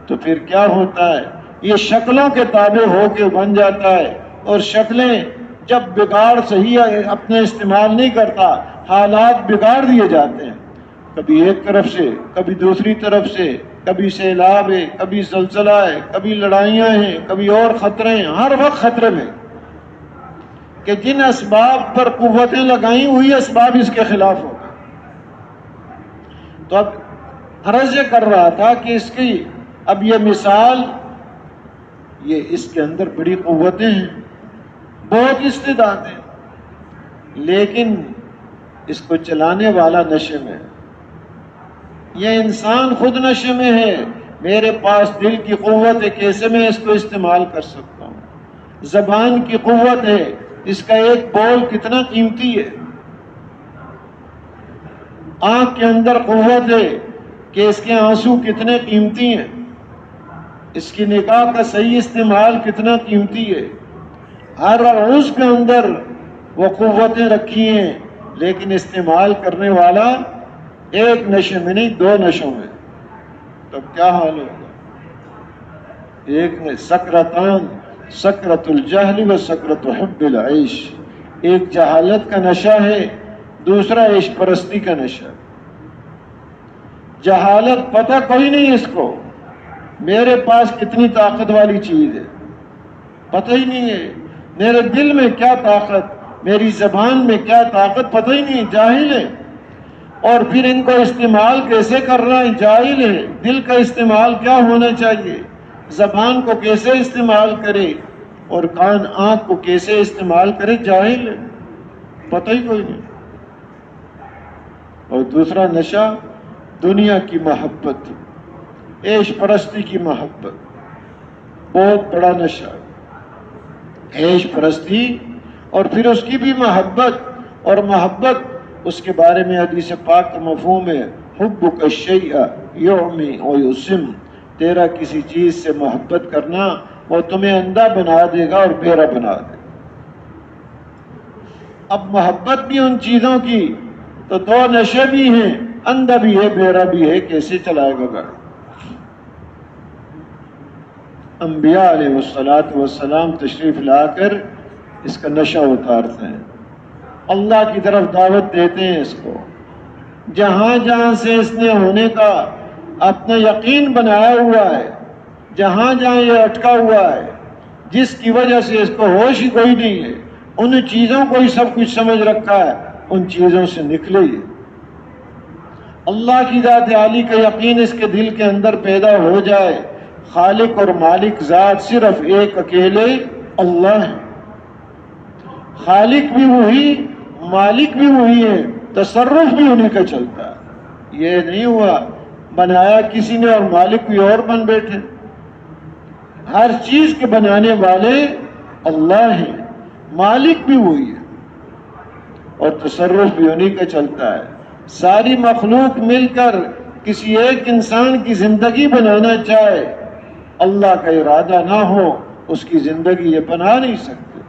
تو پھر کیا ہوتا ہے؟ یہ شکلوں کے تابع ہو کے بن جاتا ہے، اور شکلیں جب بگاڑ صحیح اپنے استعمال نہیں کرتا، حالات بگاڑ دیے جاتے ہیں، کبھی ایک طرف سے، کبھی دوسری طرف سے، کبھی سیلاب ہے، کبھی زلزلہ ہے، کبھی لڑائیاں ہیں، کبھی اور خطرے ہیں، ہر وقت خطرے میں۔ کہ جن اسباب پر قوتیں لگائیں وہی اسباب اس کے خلاف ہو گئے. تو اب عرض یہ کر رہا تھا کہ اس کی اب یہ مثال، یہ اس کے اندر بڑی قوتیں ہیں، بہت استعداد ہیں، لیکن اس کو چلانے والا نشے میں ہے. یہ انسان خود نشے میں ہے. میرے پاس دل کی قوت ہے، کیسے میں اس کو استعمال کر سکتا ہوں. زبان کی قوت ہے، اس کا ایک بول کتنا قیمتی ہے. آنکھ کے اندر قوت ہے کہ اس کے آنسو کتنے قیمتی ہیں. اس کی نگاہ کا صحیح استعمال کتنا قیمتی ہے. ہر عضو کے اندر وہ قوتیں رکھی ہیں، لیکن استعمال کرنے والا ایک نشے میں نہیں، دو نشوں میں. تو کیا حال ہوگا؟ ایک نے سکرتان، سکرت الجہل و سکرت حب العیش. ایک جہالت کا نشہ ہے، دوسرا عیش پرستی کا نشہ. جہالت پتہ کوئی نہیں اس کو میرے پاس کتنی طاقت والی چیز ہے، پتہ ہی نہیں ہے. میرے دل میں کیا طاقت، میری زبان میں کیا طاقت، پتہ ہی نہیں، جاہل ہے. اور پھر ان کو استعمال کیسے کرنا ہے، جاہل ہے. دل کا استعمال کیا ہونا چاہیے، زبان کو کیسے استعمال کرے، اور کان آنکھ کو کیسے استعمال کرے، جاہل ہے، پتہ ہی کوئی نہیں. اور دوسرا نشہ دنیا کی محبت، عیش پرستی کی محبت، بہت بڑا نشہ. عیش پرستی اور پھر اس کی بھی محبت. اور محبت اس کے بارے میں حدیث پاک کا مفہوم ہے، حبک الشیء یعمی و یسم. تیرا کسی چیز سے محبت کرنا وہ تمہیں اندھا بنا دے گا اور بہرا بنا دے گا. اب محبت بھی ان چیزوں کی تو دو نشے بھی ہیں، اندھا بھی ہے بہرا بھی ہے، کیسے چلائے گا گاڑی. انبیاء علیہ السلام تشریف لا کر اس کا نشہ اتارتے ہیں، اللہ کی طرف دعوت دیتے ہیں. اس کو جہاں جہاں سے اس نے ہونے کا اپنا یقین بنایا ہوا ہے، جہاں جہاں یہ اٹکا ہوا ہے، جس کی وجہ سے اس کو ہوش ہی کوئی نہیں ہے، ان چیزوں کو ہی سب کچھ سمجھ رکھا ہے، ان چیزوں سے نکلے. اللہ کی ذات عالی کا یقین اس کے دل کے اندر پیدا ہو جائے. خالق اور مالک ذات صرف ایک اکیلے اللہ ہے. خالق بھی وہی، مالک بھی وہی ہے، تصرف بھی انہیں کا چلتا ہے. یہ نہیں ہوا بنایا کسی نے اور مالک کوئی اور بن بیٹھے. ہر چیز کے بنانے والے اللہ ہیں، مالک بھی وہی ہے اور تصرف بھی انہیں کا چلتا ہے. ساری مخلوق مل کر کسی ایک انسان کی زندگی بنانا چاہے، اللہ کا ارادہ نہ ہو اس کی زندگی یہ بنا نہیں سکتے.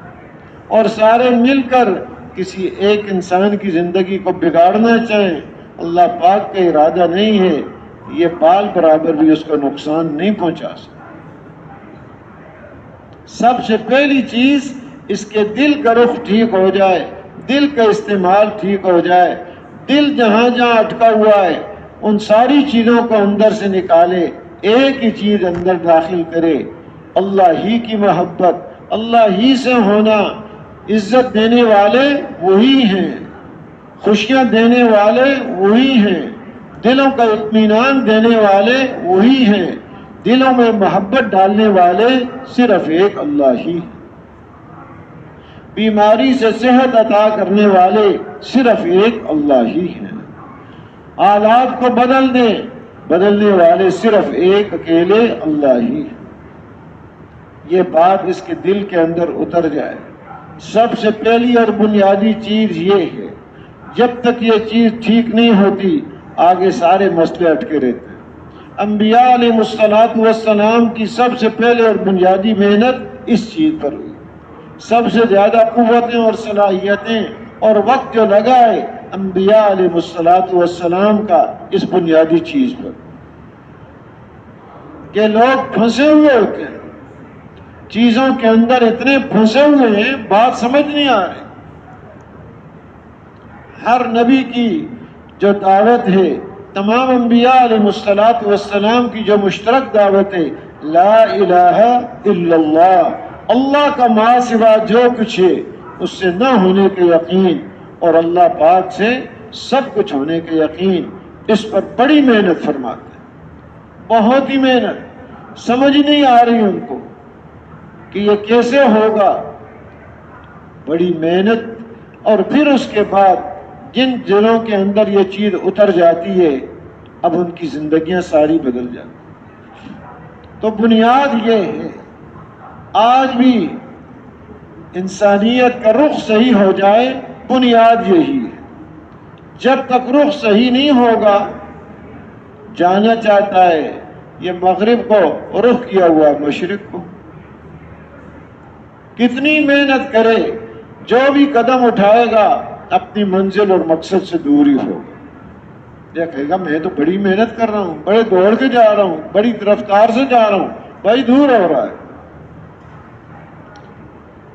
اور سارے مل کر کسی ایک انسان کی زندگی کو بگاڑنا چاہیں، اللہ پاک کا ارادہ نہیں ہے، یہ بال برابر بھی اس کو نقصان نہیں پہنچا سکتے. سب سے پہلی چیز اس کے دل کا رخ ٹھیک ہو جائے، دل کا استعمال ٹھیک ہو جائے. دل جہاں جہاں اٹکا ہوا ہے ان ساری چیزوں کو اندر سے نکالے، ایک ہی چیز اندر داخل کرے، اللہ ہی کی محبت، اللہ ہی سے ہونا. عزت دینے والے وہی ہیں، خوشیاں دینے والے وہی ہیں، دلوں کا اطمینان دینے والے وہی ہیں، دلوں میں محبت ڈالنے والے صرف ایک اللہ ہی. بیماری سے صحت عطا کرنے والے صرف ایک اللہ ہی ہیں. حالات کو بدلنے والے صرف ایک اکیلے اللہ ہی ہیں. یہ بات اس کے دل کے اندر اتر جائے. سب سے پہلی اور بنیادی چیز یہ ہے، جب تک یہ چیز ٹھیک نہیں ہوتی آگے سارے مسئلے اٹکے رہتے ہیں. انبیاء علیہ السلام کی سب سے پہلے اور بنیادی محنت اس چیز پر ہوئی. سب سے زیادہ قوتیں اور صلاحیتیں اور وقت جو لگا ہے انبیاء علیہ السلام کا اس بنیادی چیز پر، کہ لوگ پھنسے ہوئے ہوتے ہیں چیزوں کے اندر، اتنے پھنسے ہوئے ہیں بات سمجھ نہیں آ رہی. ہر نبی کی جو دعوت ہے، تمام انبیاء علیہ السلام کی جو مشترک دعوت ہے، لا الہ الا اللہ، اللہ کا ماں سوا جو کچھ ہے اس سے نہ ہونے کے یقین اور اللہ پاک سے سب کچھ ہونے کے یقین، اس پر بڑی محنت فرماتے ہیں، بہت ہی محنت، سمجھ نہیں آ رہی ان کو کہ یہ کیسے ہوگا، بڑی محنت۔ اور پھر اس کے بعد جن دلوں کے اندر یہ چیز اتر جاتی ہے اب ان کی زندگیاں ساری بدل جاتی۔ تو بنیاد یہ ہے، آج بھی انسانیت کا رخ صحیح ہو جائے، بنیاد یہی ہے۔ جب تک رخ صحیح نہیں ہوگا، جانا چاہتا ہے یہ مغرب کو، رخ کیا ہوا مشرق کو، کتنی محنت کرے، جو بھی قدم اٹھائے گا اپنی منزل اور مقصد سے دور ہی ہوگا۔ یہ کہے گا میں تو بڑی محنت کر رہا ہوں، بڑے دوڑ کے جا رہا ہوں، بڑی رفتار سے جا رہا ہوں، بھائی دور ہو رہا ہے،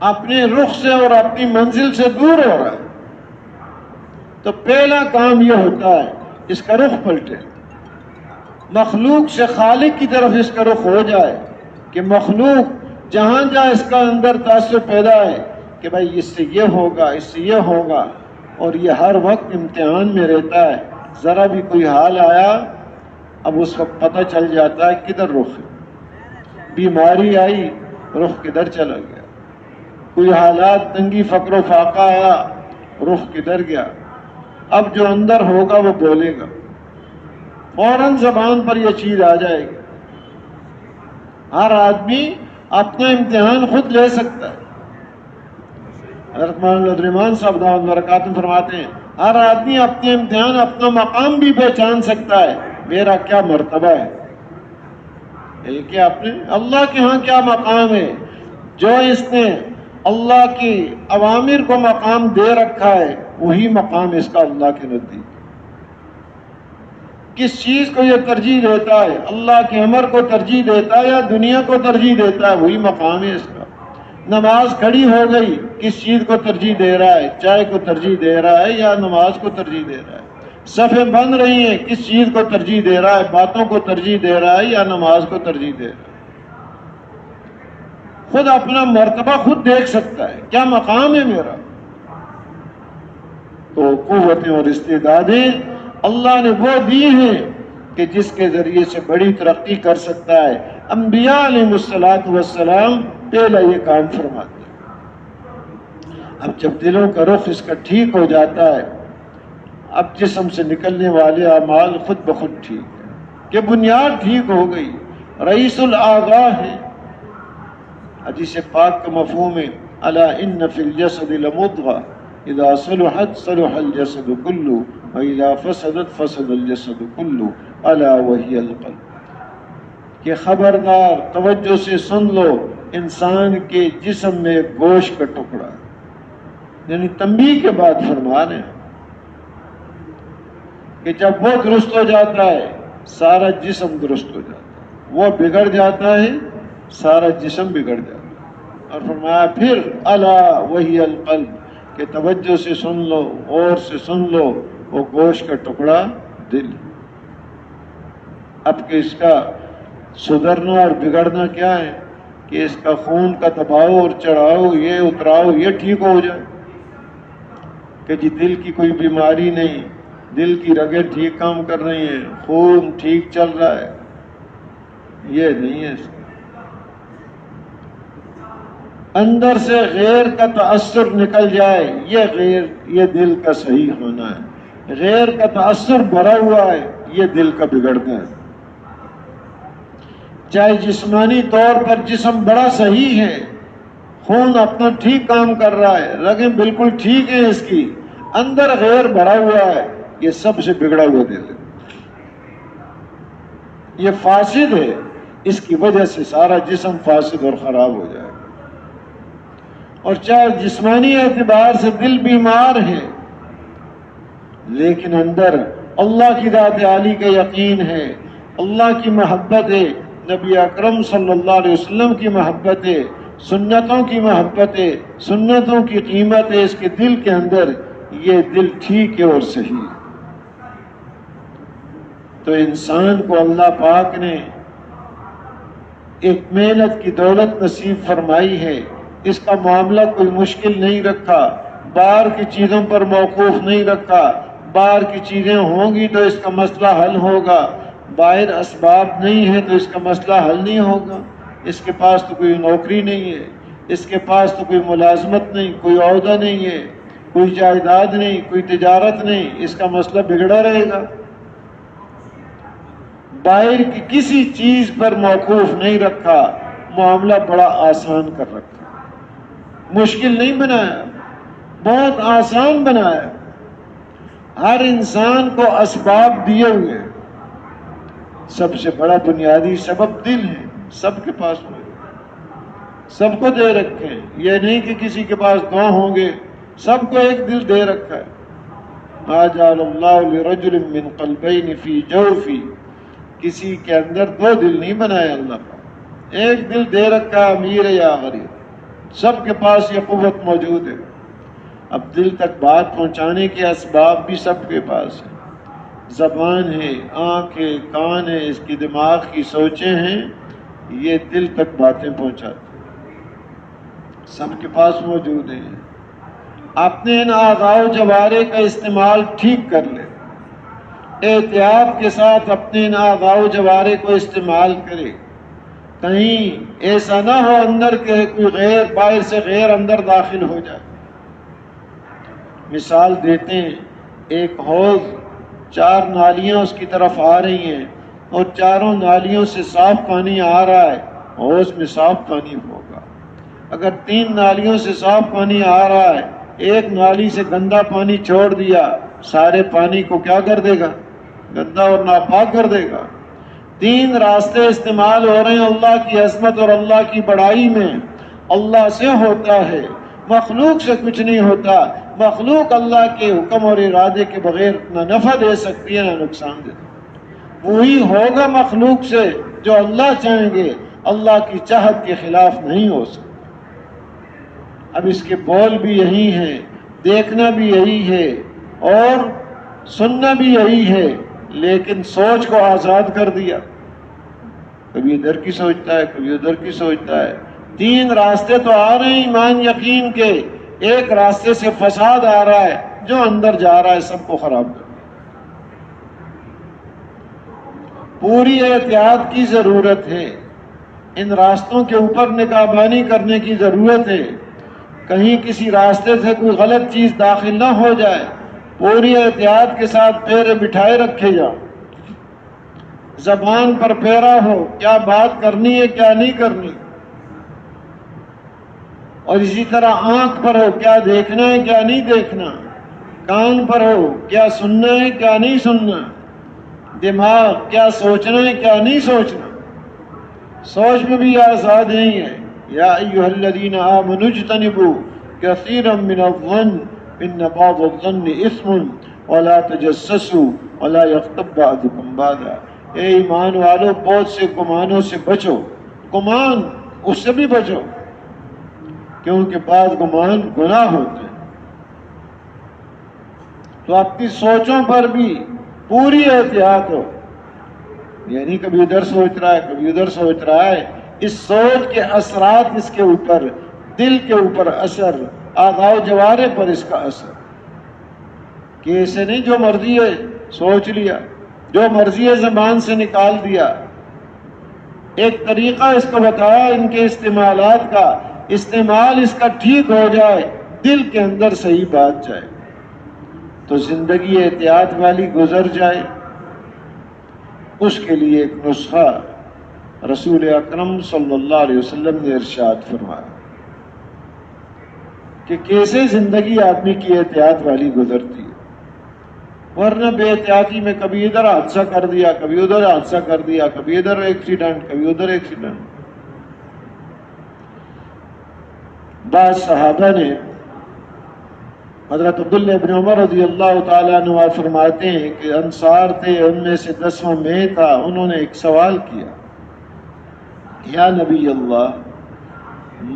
اپنے رخ سے اور اپنی منزل سے دور ہو رہا ہے۔ تو پہلا کام یہ ہوتا ہے اس کا رخ پلٹے، مخلوق سے خالق کی طرف اس کا رخ ہو جائے، کہ مخلوق جہاں جہاں اس کا اندر تاثر پیدا ہے کہ بھائی اس سے یہ ہوگا، اس سے یہ ہوگا، اور یہ ہر وقت امتحان میں رہتا ہے، ذرا بھی کوئی حال آیا اب اس وقت پتہ چل جاتا ہے کدھر رخ ہے، بیماری آئی رخ کدھر چلا گیا، کوئی حالات تنگی فقر و فاقہ آیا رخ کدھر گیا، اب جو اندر ہوگا وہ بولے گا، فوراً زبان پر یہ چیز آ جائے گی۔ ہر آدمی اپنا امتحان خود لے سکتا ہے۔ حضرت مولانا عبدالرحمن صاحب دامت برکاتہ فرماتے ہیں ہر آدمی اپنے امتحان، اپنا مقام بھی پہچان سکتا ہے، میرا کیا مرتبہ ہے، کہ اپنے اللہ کے ہاں کیا مقام ہے۔ جو اس نے اللہ کی اوامر کو مقام دے رکھا ہے وہی مقام اس کا اللہ کے نزدیک۔ کس چیز کو یہ ترجیح دیتا ہے، اللہ کے امر کو ترجیح دیتا ہے یا دنیا کو ترجیح دیتا ہے، وہی مقام ہے اس کا۔ نماز کھڑی ہو گئی، کس چیز کو ترجیح دے رہا ہے، چائے کو ترجیح دے رہا ہے یا نماز کو ترجیح دے رہا ہے۔ صفیں بن رہی ہیں، کس چیز کو ترجیح دے رہا ہے، باتوں کو ترجیح دے رہا ہے یا نماز کو ترجیح دے رہا ہے۔ خود اپنا مرتبہ خود دیکھ سکتا ہے، کیا مقام ہے میرا۔ تو قوتیں اور استعدادیں اللہ نے وہ دی ہیں کہ جس کے ذریعے سے بڑی ترقی کر سکتا ہے۔ انبیاء علیہ السلام پہلا یہ کام فرماتے ہیں۔ اب جب دلوں کا رخ اس کا ٹھیک ہو جاتا ہے، اب جسم سے نکلنے والے اعمال خود بخود ٹھیک ہے، کہ بنیاد ٹھیک ہو گئی، رئیس الاعضاء ہے۔ حدیث پاک کا مفہوم ہے الا ان فی الجسد لمضغہ اذا صلحت صلح الجسد کلہ واذا فسدت فسد الجسد کلہ الا وہی القلب، کہ خبردار توجہ سے سن لو، انسان کے جسم میں گوشت کا ٹکڑا، یعنی تنبیہ کے بعد فرما رہے ہیں کہ جب وہ درست ہو جاتا ہے سارا جسم درست ہو جاتا ہے، وہ بگڑ جاتا ہے سارا جسم بگڑ جاتا ہے۔ اور فرمایا پھر الا وہی القلب، کہ توجہ سے سن لو، غور سے سن لو، وہ گوشت کا ٹکڑا دل۔ اب کہ اس کا سدھرنا اور بگڑنا کیا ہے کہ اس کا خون کا دباؤ اور چڑھاؤ، یہ اتراؤ، یہ ٹھیک ہو جائے، کہ جی دل کی کوئی بیماری نہیں، دل کی رگیں ٹھیک کام کر رہی ہیں، خون ٹھیک چل رہا ہے، یہ نہیں ہے۔ اندر سے غیر کا تأثر نکل جائے، یہ دل کا صحیح ہونا ہے۔ غیر کا تأثر بھرا ہوا ہے، یہ دل کا بگڑنا ہے۔ چاہے جسمانی طور پر جسم بڑا صحیح ہے، خون اپنا ٹھیک کام کر رہا ہے، رگیں بالکل ٹھیک ہیں اس کی، اندر غیر بھرا ہوا ہے، یہ سب سے بگڑا ہوا دل ہے، یہ فاسد ہے، اس کی وجہ سے سارا جسم فاسد اور خراب ہو جائے۔ اور چاہے جسمانی اعتبار سے دل بیمار ہے لیکن اندر اللہ کی ذات عالی کا یقین ہے، اللہ کی محبت ہے، نبی اکرم صلی اللہ علیہ وسلم کی محبت ہے، سنتوں کی محبت ہے، سنتوں کی قیمت ہے اس کے دل کے اندر، یہ دل ٹھیک ہے اور صحیح ہے۔ تو انسان کو اللہ پاک نے ایک محنت کی دولت نصیب فرمائی ہے اس کا معاملہ کوئی مشکل نہیں رکھا، باہر کی چیزوں پر موقوف نہیں رکھا، باہر کی چیزیں ہوں گی تو اس کا مسئلہ حل ہوگا، باہر اسباب نہیں ہے تو اس کا مسئلہ حل نہیں ہوگا۔ اس کے پاس تو کوئی نوکری نہیں ہے، اس کے پاس تو کوئی ملازمت نہیں، کوئی عہدہ نہیں ہے، کوئی جائیداد نہیں، کوئی تجارت نہیں، اس کا مسئلہ بگڑا رہے گا۔ باہر کی کسی چیز پر موقوف نہیں رکھا، معاملہ بڑا آسان کر رکھا، مشکل نہیں بنایا، بہت آسان بنایا۔ ہر انسان کو اسباب دیے ہوئے، سب سے بڑا بنیادی سبب دل ہے، سب کے پاس ہوئے، سب کو دے رکھے ہیں، یہ نہیں کہ کسی کے پاس دو ہوں گے، سب کو ایک دل دے رکھا ہے۔ ما جعل اللہ لرجل من قلبین فی جوفی، کسی کے اندر دو دل نہیں بنایا اللہ کا، ایک دل دے رکھا، امیر یا غریب، سب کے پاس یہ قوت موجود ہے۔ اب دل تک بات پہنچانے کے اسباب بھی سب کے پاس ہیں، زبان ہے، آنکھ ہے، کان ہے، اس کی دماغ کی سوچیں ہیں، یہ دل تک باتیں پہنچاتے ہیں، سب کے پاس موجود ہیں۔ اپنے ان اعضاء و جوارح کا استعمال ٹھیک کر لے، احتیاط کے ساتھ اپنے ان اعضاء و جوارح کو استعمال کرے، کہیں ایسا نہ ہو اندر کے کوئی غیر، باہر سے غیر اندر داخل ہو جائے۔ مثال دیتے ہیں، ایک حوض، 4 نالیاں اس کی طرف آ رہی ہیں اور چاروں نالیوں سے صاف پانی آ رہا ہے، حوض میں صاف پانی ہوگا۔ اگر 3 نالیوں سے صاف پانی آ رہا ہے، ایک نالی سے گندا پانی چھوڑ دیا، سارے پانی کو کیا کر دے گا؟ گندا اور ناپاک کر دے گا۔ 3 راستے استعمال ہو رہے ہیں اللہ کی عظمت اور اللہ کی بڑائی میں۔ اللہ سے ہوتا ہے، مخلوق سے کچھ نہیں ہوتا۔ مخلوق اللہ کے حکم اور ارادے کے بغیر نہ نفع دے سکتی ہے نہ نقصان دے سکتی، وہی ہوگا مخلوق سے جو اللہ چاہیں گے، اللہ کی چاہت کے خلاف نہیں ہو سکتا۔ اب اس کے بول بھی یہی ہیں، دیکھنا بھی یہی ہے اور سننا بھی یہی ہے، لیکن سوچ کو آزاد کر دیا، کبھی ادھر کی سوچتا ہے، کبھی ادھر کی سوچتا ہے۔ 3 راستے تو آ رہے ہیں ایمان یقین کے، ایک راستے سے فساد آ رہا ہے، جو اندر جا رہا ہے سب کو خراب کر دیا۔ پوری احتیاط کی ضرورت ہے، ان راستوں کے اوپر نگہبانی کرنے کی ضرورت ہے، کہیں کسی راستے سے کوئی غلط چیز داخل نہ ہو جائے، پوری احتیاط کے ساتھ پھیرے بٹھائے رکھے جاؤ، زبان پر پھیرا ہو، کیا بات کرنی ہے کیا نہیں کرنی، اور اسی طرح آنکھ پر ہو، کیا دیکھنا ہے کیا نہیں دیکھنا، کان پر ہو، کیا سننا ہے کیا نہیں سننا، دماغ کیا سوچنا ہے کیا نہیں سوچنا، سوچ میں بھی آزاد نہیں ہے۔ یا ایھا الذین آمنوا اجتنبوا کثیرا من الظن ان بعض الظن اثم ولا تجسسوا ولا یغتب بعضکم بعضا، اے ایمان والو بہت سے گمانوں سے بچو، گمان اس سے بھی بچو، کیونکہ بعض گمان گناہ ہوتے ہیں۔ تو اپنی سوچوں پر بھی پوری احتیاط ہو، یعنی کبھی ادھر سوچ رہا ہے کبھی ادھر سوچ رہا ہے، اس سوچ کے اثرات اس کے اوپر، دل کے اوپر اثر، اعضاء و جوارح پر اس کا اثر، کہ ایسے نہیں جو مرضی ہے سوچ لیا، جو مرضی ہے زبان سے نکال دیا۔ ایک طریقہ اس کو بتایا ان کے استعمالات کا، استعمال اس کا ٹھیک ہو جائے، دل کے اندر صحیح بات جائے تو زندگی احتیاط والی گزر جائے۔ اس کے لیے ایک نسخہ رسول اکرم صلی اللہ علیہ وسلم نے ارشاد فرمایا کہ کیسے زندگی آدمی کی احتیاط والی گزرتی ہے، ورنہ بے احتیاطی میں کبھی ادھر حادثہ کر دیا، کبھی ادھر حادثہ کر دیا، کبھی ادھر ایکسیڈنٹ، کبھی ادھر ایکسیڈنٹ۔ بعض صحابہ نے، حضرت عبداللہ ابن عمر رضی اللہ تعالیٰ عنہ فرماتے ہیں کہ انصار تھے، ان میں سے 10واں میں تھا، انہوں نے ایک سوال کیا، یا نبی اللہ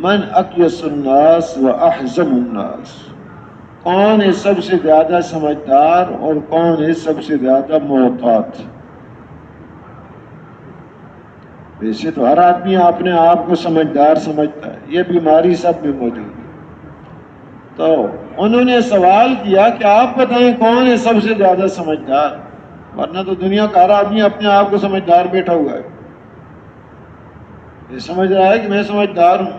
من اکیس الناس و احزم الناس، کون ہے سب سے زیادہ سمجھدار اور کون ہے سب سے زیادہ محتاط؟ ویسے تو ہر آدمی اپنے آپ کو سمجھدار سمجھتا ہے، یہ بیماری سب میں موجود ہے۔ تو انہوں نے سوال کیا کہ آپ بتائیں کون ہے سب سے زیادہ سمجھدار، ورنہ تو دنیا کا ہر آدمی اپنے آپ کو سمجھدار بیٹھا ہوا ہے، یہ سمجھ رہا ہے کہ میں سمجھدار ہوں۔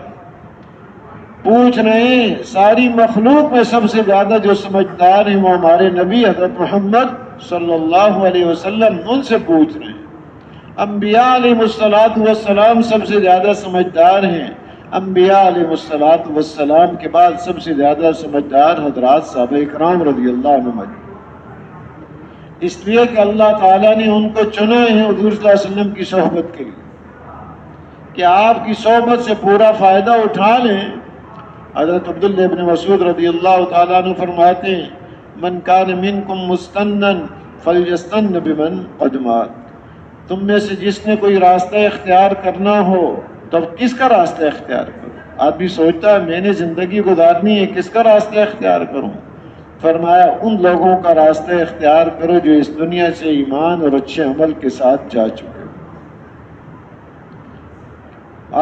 پوچھ رہے ہیں ساری مخلوق میں سب سے زیادہ جو سمجھدار ہیں وہ ہمارے نبی حضرت محمد صلی اللہ علیہ وسلم، ان سے پوچھ رہے ہیں۔ انبیاء علیہ السلام سب سے زیادہ سمجھدار ہیں، انبیاء علیہ السلام کے بعد سب سے زیادہ سمجھدار حضرات صحابہ کرام رضی اللہ عنہم، اس لیے کہ اللہ تعالیٰ نے ان کو چنا ہے حضور صلی اللہ علیہ وسلم کی صحبت کے لیے، کہ آپ کی صحبت سے پورا فائدہ اٹھا لیں۔ حضرت عبداللہ ابن مسعود رضی اللہ تعالیٰ عنہ فرماتے ہیں من کان منکم مستنن فلیستن بمن قد مات، تم میں سے جس نے کوئی راستہ اختیار کرنا ہو تو کس کا راستہ اختیار کرو؟ آدمی سوچتا ہے میں نے زندگی گزارنی ہے، کس کا راستہ اختیار کروں؟ فرمایا ان لوگوں کا راستہ اختیار کرو جو اس دنیا سے ایمان اور اچھے عمل کے ساتھ جا چکے۔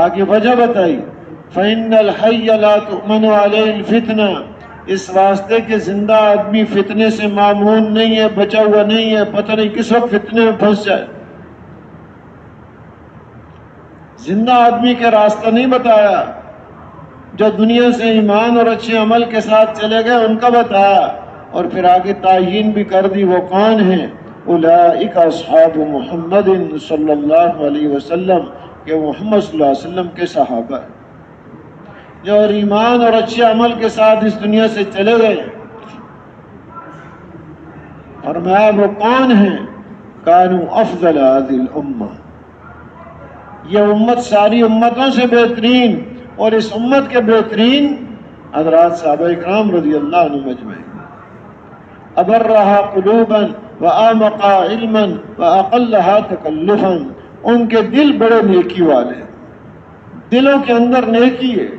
آگے وجہ بتائی فَإِنَّ الْحَيَّ لَا تُؤْمَنُ عَلَيْهِ الْفِتْنَةُ، اس واسطے کہ زندہ آدمی فتنے سے معمون نہیں ہے، بچا ہوا نہیں ہے، پتہ نہیں کس وقت فتنے میں پھنس جائے۔ زندہ آدمی کے راستہ نہیں بتایا، جو دنیا سے ایمان اور اچھے عمل کے ساتھ چلے گئے ان کا بتایا، اور پھر آگے تعیین بھی کر دی وہ کون ہیں، اولئک اصحاب محمد صلی اللہ علیہ وسلم، کہ محمد صلی اللہ علیہ وسلم کے صحابہ جو اور ایمان اور اچھے عمل کے ساتھ اس دنیا سے چلے گئے۔ فرمایا وہ کون ہیں؟ کانوا افضل هذه الامہ، یہ امت ساری امتوں سے بہترین، اور اس امت کے بہترین حضرات صحابہ کرام رضی اللہ عنہم اجمعین، ابرہا قلوبا واعمقا علما واقلها تکلفا، ان کے دل بڑے نیکی والے، دلوں کے اندر نیکی ہے۔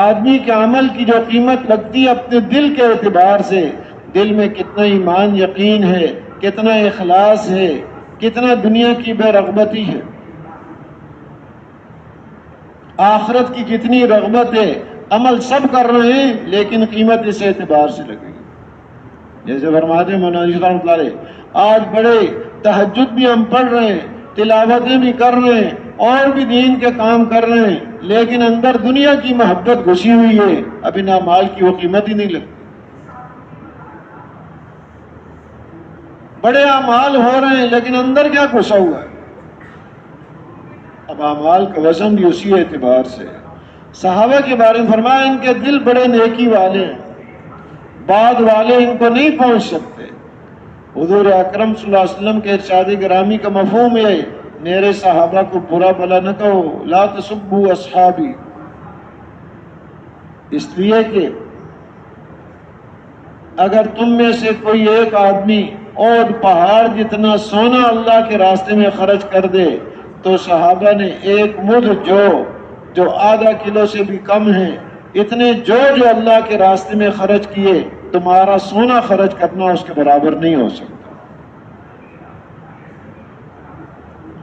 آدمی کے عمل کی جو قیمت لگتی ہے اپنے دل کے اعتبار سے، دل میں کتنا ایمان یقین ہے، کتنا اخلاص ہے، کتنا دنیا کی بے رغبتی ہے، آخرت کی کتنی رغبت ہے، عمل سب کر رہے ہیں لیکن قیمت اس اعتبار سے لگے گی۔ جیسے فرماتے ہیں مولانا رحمۃ اللہ علیہ، آج بڑے تہجد بھی ہم پڑھ رہے ہیں، تلاوتیں بھی کر رہے ہیں، اور بھی دین کے کام کر رہے ہیں، لیکن اندر دنیا کی محبت گھسی ہوئی ہے، ابھی نہ مال کی وہ قیمت ہی نہیں لگتی۔ بڑے اعمال ہو رہے ہیں لیکن اندر کیا گھسا ہوا ہے؟ اب اعمال کا وزن بھی اسی اعتبار سے۔ صحابہ کے بارے میں فرمایا ان کے دل بڑے نیکی والے ہیں، بعد والے ان کو نہیں پہنچ سکتے۔ حضور اکرم صلی اللہ علیہ وسلم کے ارشاد گرامی کا مفہوم ہے میرے صحابہ کو برا بھلا نہ کہو، لا تسبوا اصحابی، اس لیے کہ اگر تم میں سے کوئی ایک آدمی اور پہاڑ جتنا سونا اللہ کے راستے میں خرچ کر دے تو صحابہ نے ایک مدھ جو آدھا کلو سے بھی کم ہے، اتنے جو اللہ کے راستے میں خرچ کیے، تمہارا سونا خرچ کرنا اس کے برابر نہیں ہو سکتا۔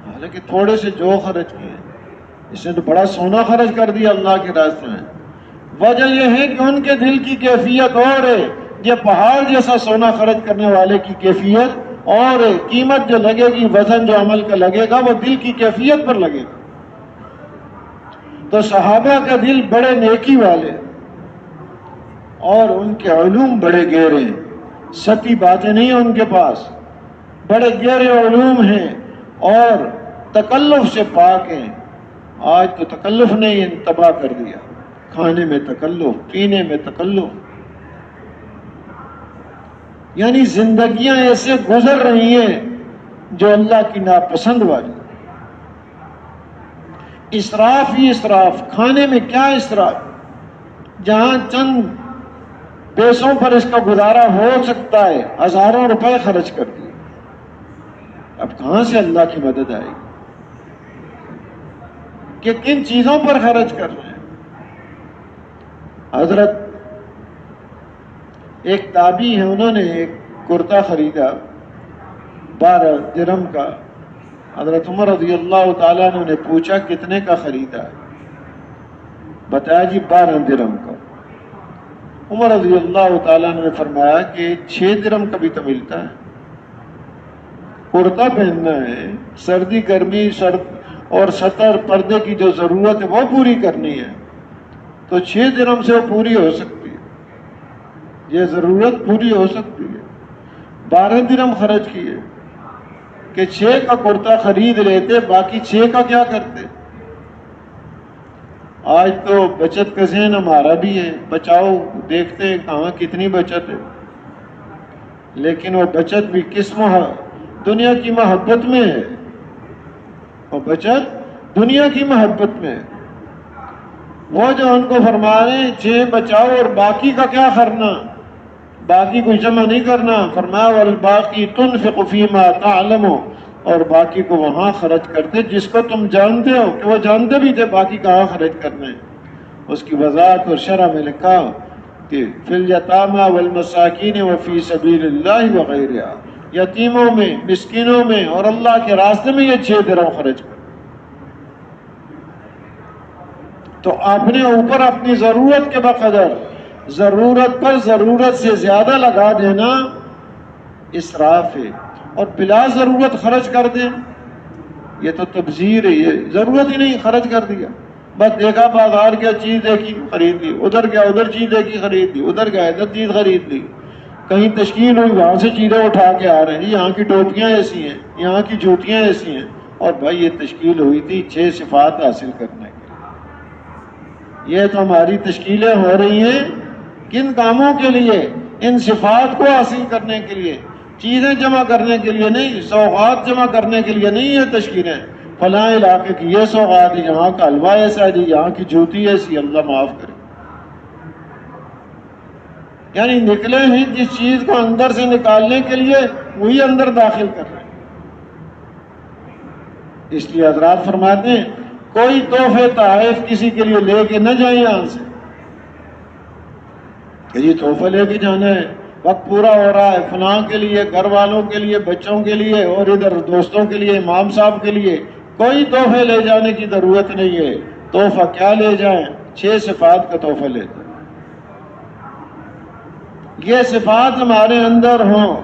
حالانکہ تھوڑے سے جو خرچ کیے، اس نے تو بڑا سونا خرچ کر دیا اللہ کے راستے میں۔ وجہ یہ ہے کہ ان کے دل کی کیفیت اور ہے، یہ پہاڑ جیسا سونا خرچ کرنے والے کی کیفیت اور ہے، قیمت جو لگے گی، وزن جو عمل کا لگے گا وہ دل کی کیفیت پر لگے گا۔ تو صحابہ کا دل بڑے نیکی والے اور ان کے علوم بڑے گہرے ہیں، سطحی باتیں نہیں ہیں ان کے پاس، بڑے گہرے علوم ہیں اور تکلف سے پاک ہیں۔ آج تو تکلف نے تباہ کر دیا، کھانے میں تکلف، پینے میں تکلف، یعنی زندگیاں ایسے گزر رہی ہیں جو اللہ کی ناپسند والی۔ اسراف ہی اسراف، کھانے میں کیا اسراف، جہاں چند پیسوں پر اس کا گزارا ہو سکتا ہے ہزاروں روپے خرچ کر دیے، اب کہاں سے اللہ کی مدد آئے گی؟ کہ کن چیزوں پر خرچ کر رہے ہیں۔ حضرت ایک تابعی ہے، انہوں نے ایک کرتا خریدا 12 درہم کا، حضرت عمر رضی اللہ تعالیٰ عنہ نے پوچھا کتنے کا خریدا ہے؟ بتایا جی 12 درہم کا۔ عمر رضی اللہ تعالیٰ عنہ نے فرمایا کہ 6 درہم کا بھی تو ملتا ہے، کرتا پہننا ہے، سردی گرمی اور سطر پردے کی جو ضرورت ہے وہ پوری کرنی ہے، تو 6 درہم سے وہ پوری ہو سکتی ہے، یہ ضرورت پوری ہو سکتی ہے۔ 12 درہم خرچ کیے کہ 6 کا کرتا خرید لیتے، باقی 6 کا کیا کرتے؟ آج تو بچت کا ذہن ہمارا بھی ہے، بچاؤ دیکھتے ہیں کہاں کتنی بچت ہے، لیکن وہ بچت بھی کس دنیا کی محبت میں ہے، اور بچت دنیا کی محبت میں ہے۔ وہ جو ان کو فرما رہے ہیں 6 بچاؤ اور باقی کا کیا کرنا، باقی کو جمع نہیں کرنا، فرمایا والباقی تنفق فیما تعلم، اور باقی کو وہاں خرچ کرتے جس کو تم جانتے ہو، کہ وہ جانتے بھی تھے باقی کہاں خرچ کرنا ہے۔ اس کی وضاحت اور شرح میں لکھا کہ فی الیتامی والمساکین وفی سبیل اللہ وغیرہ، یتیموں میں، مسکینوں میں اور اللہ کے راستے میں یہ 6 درہم خرچ کر۔ تو اپنے اوپر اپنی ضرورت کے بقدر ضرورت پر ضرورت سے زیادہ لگا دینا اسراف ہے، اور بلا ضرورت خرچ کر دیں یہ تو تبذیر ہے، یہ ضرورت ہی نہیں، خرچ کر دیا، بس دیکھا بازار کیا چیز دیکھی خرید لی، ادھر گیا ادھر چیز دیکھی خرید لی، ادھر گیا ادھر چیز خرید لی، کہیں تشکیل ہوئی وہاں سے چیزیں اٹھا کے آ رہے ہیں، یہاں کی ٹوپیاں ایسی ہیں، یہاں کی جوتیاں ایسی ہیں، اور بھائی یہ تشکیل ہوئی تھی 6 صفات حاصل کرنے کے لیے۔ یہ تو ہماری تشکیلیں ہو رہی ہیں کن کاموں کے لیے؟ ان صفات کو حاصل کرنے کے لیے، چیزیں جمع کرنے کے لیے نہیں، سوغات جمع کرنے کے لیے نہیں ہے تشکیلیں۔ فلاں علاقے کی یہ سوغات ہے، یہاں کا حلوہ ایسا ہے، یہاں کی جوتی ایسی، اللہ معاف کرے۔ یعنی نکلے ہیں جس چیز کو اندر سے نکالنے کے لیے وہی اندر داخل کر رہے ہیں۔ اس لیے حضرات فرماتے ہیں کوئی تحفے تحائف کسی کے لیے لے کے نہ جائیں یہاں سے کہ یہ تحفہ لے کے جانا ہے، وقت پورا ہو رہا ہے، فلاں کے لیے، گھر والوں کے لیے، بچوں کے لیے، اور ادھر دوستوں کے لیے، امام صاحب کے لیے، کوئی تحفے لے جانے کی ضرورت نہیں ہے۔ تحفہ کیا لے جائیں؟ 6 صفات کا تحفہ لے جائیں۔ یہ صفات ہمارے اندر ہوں،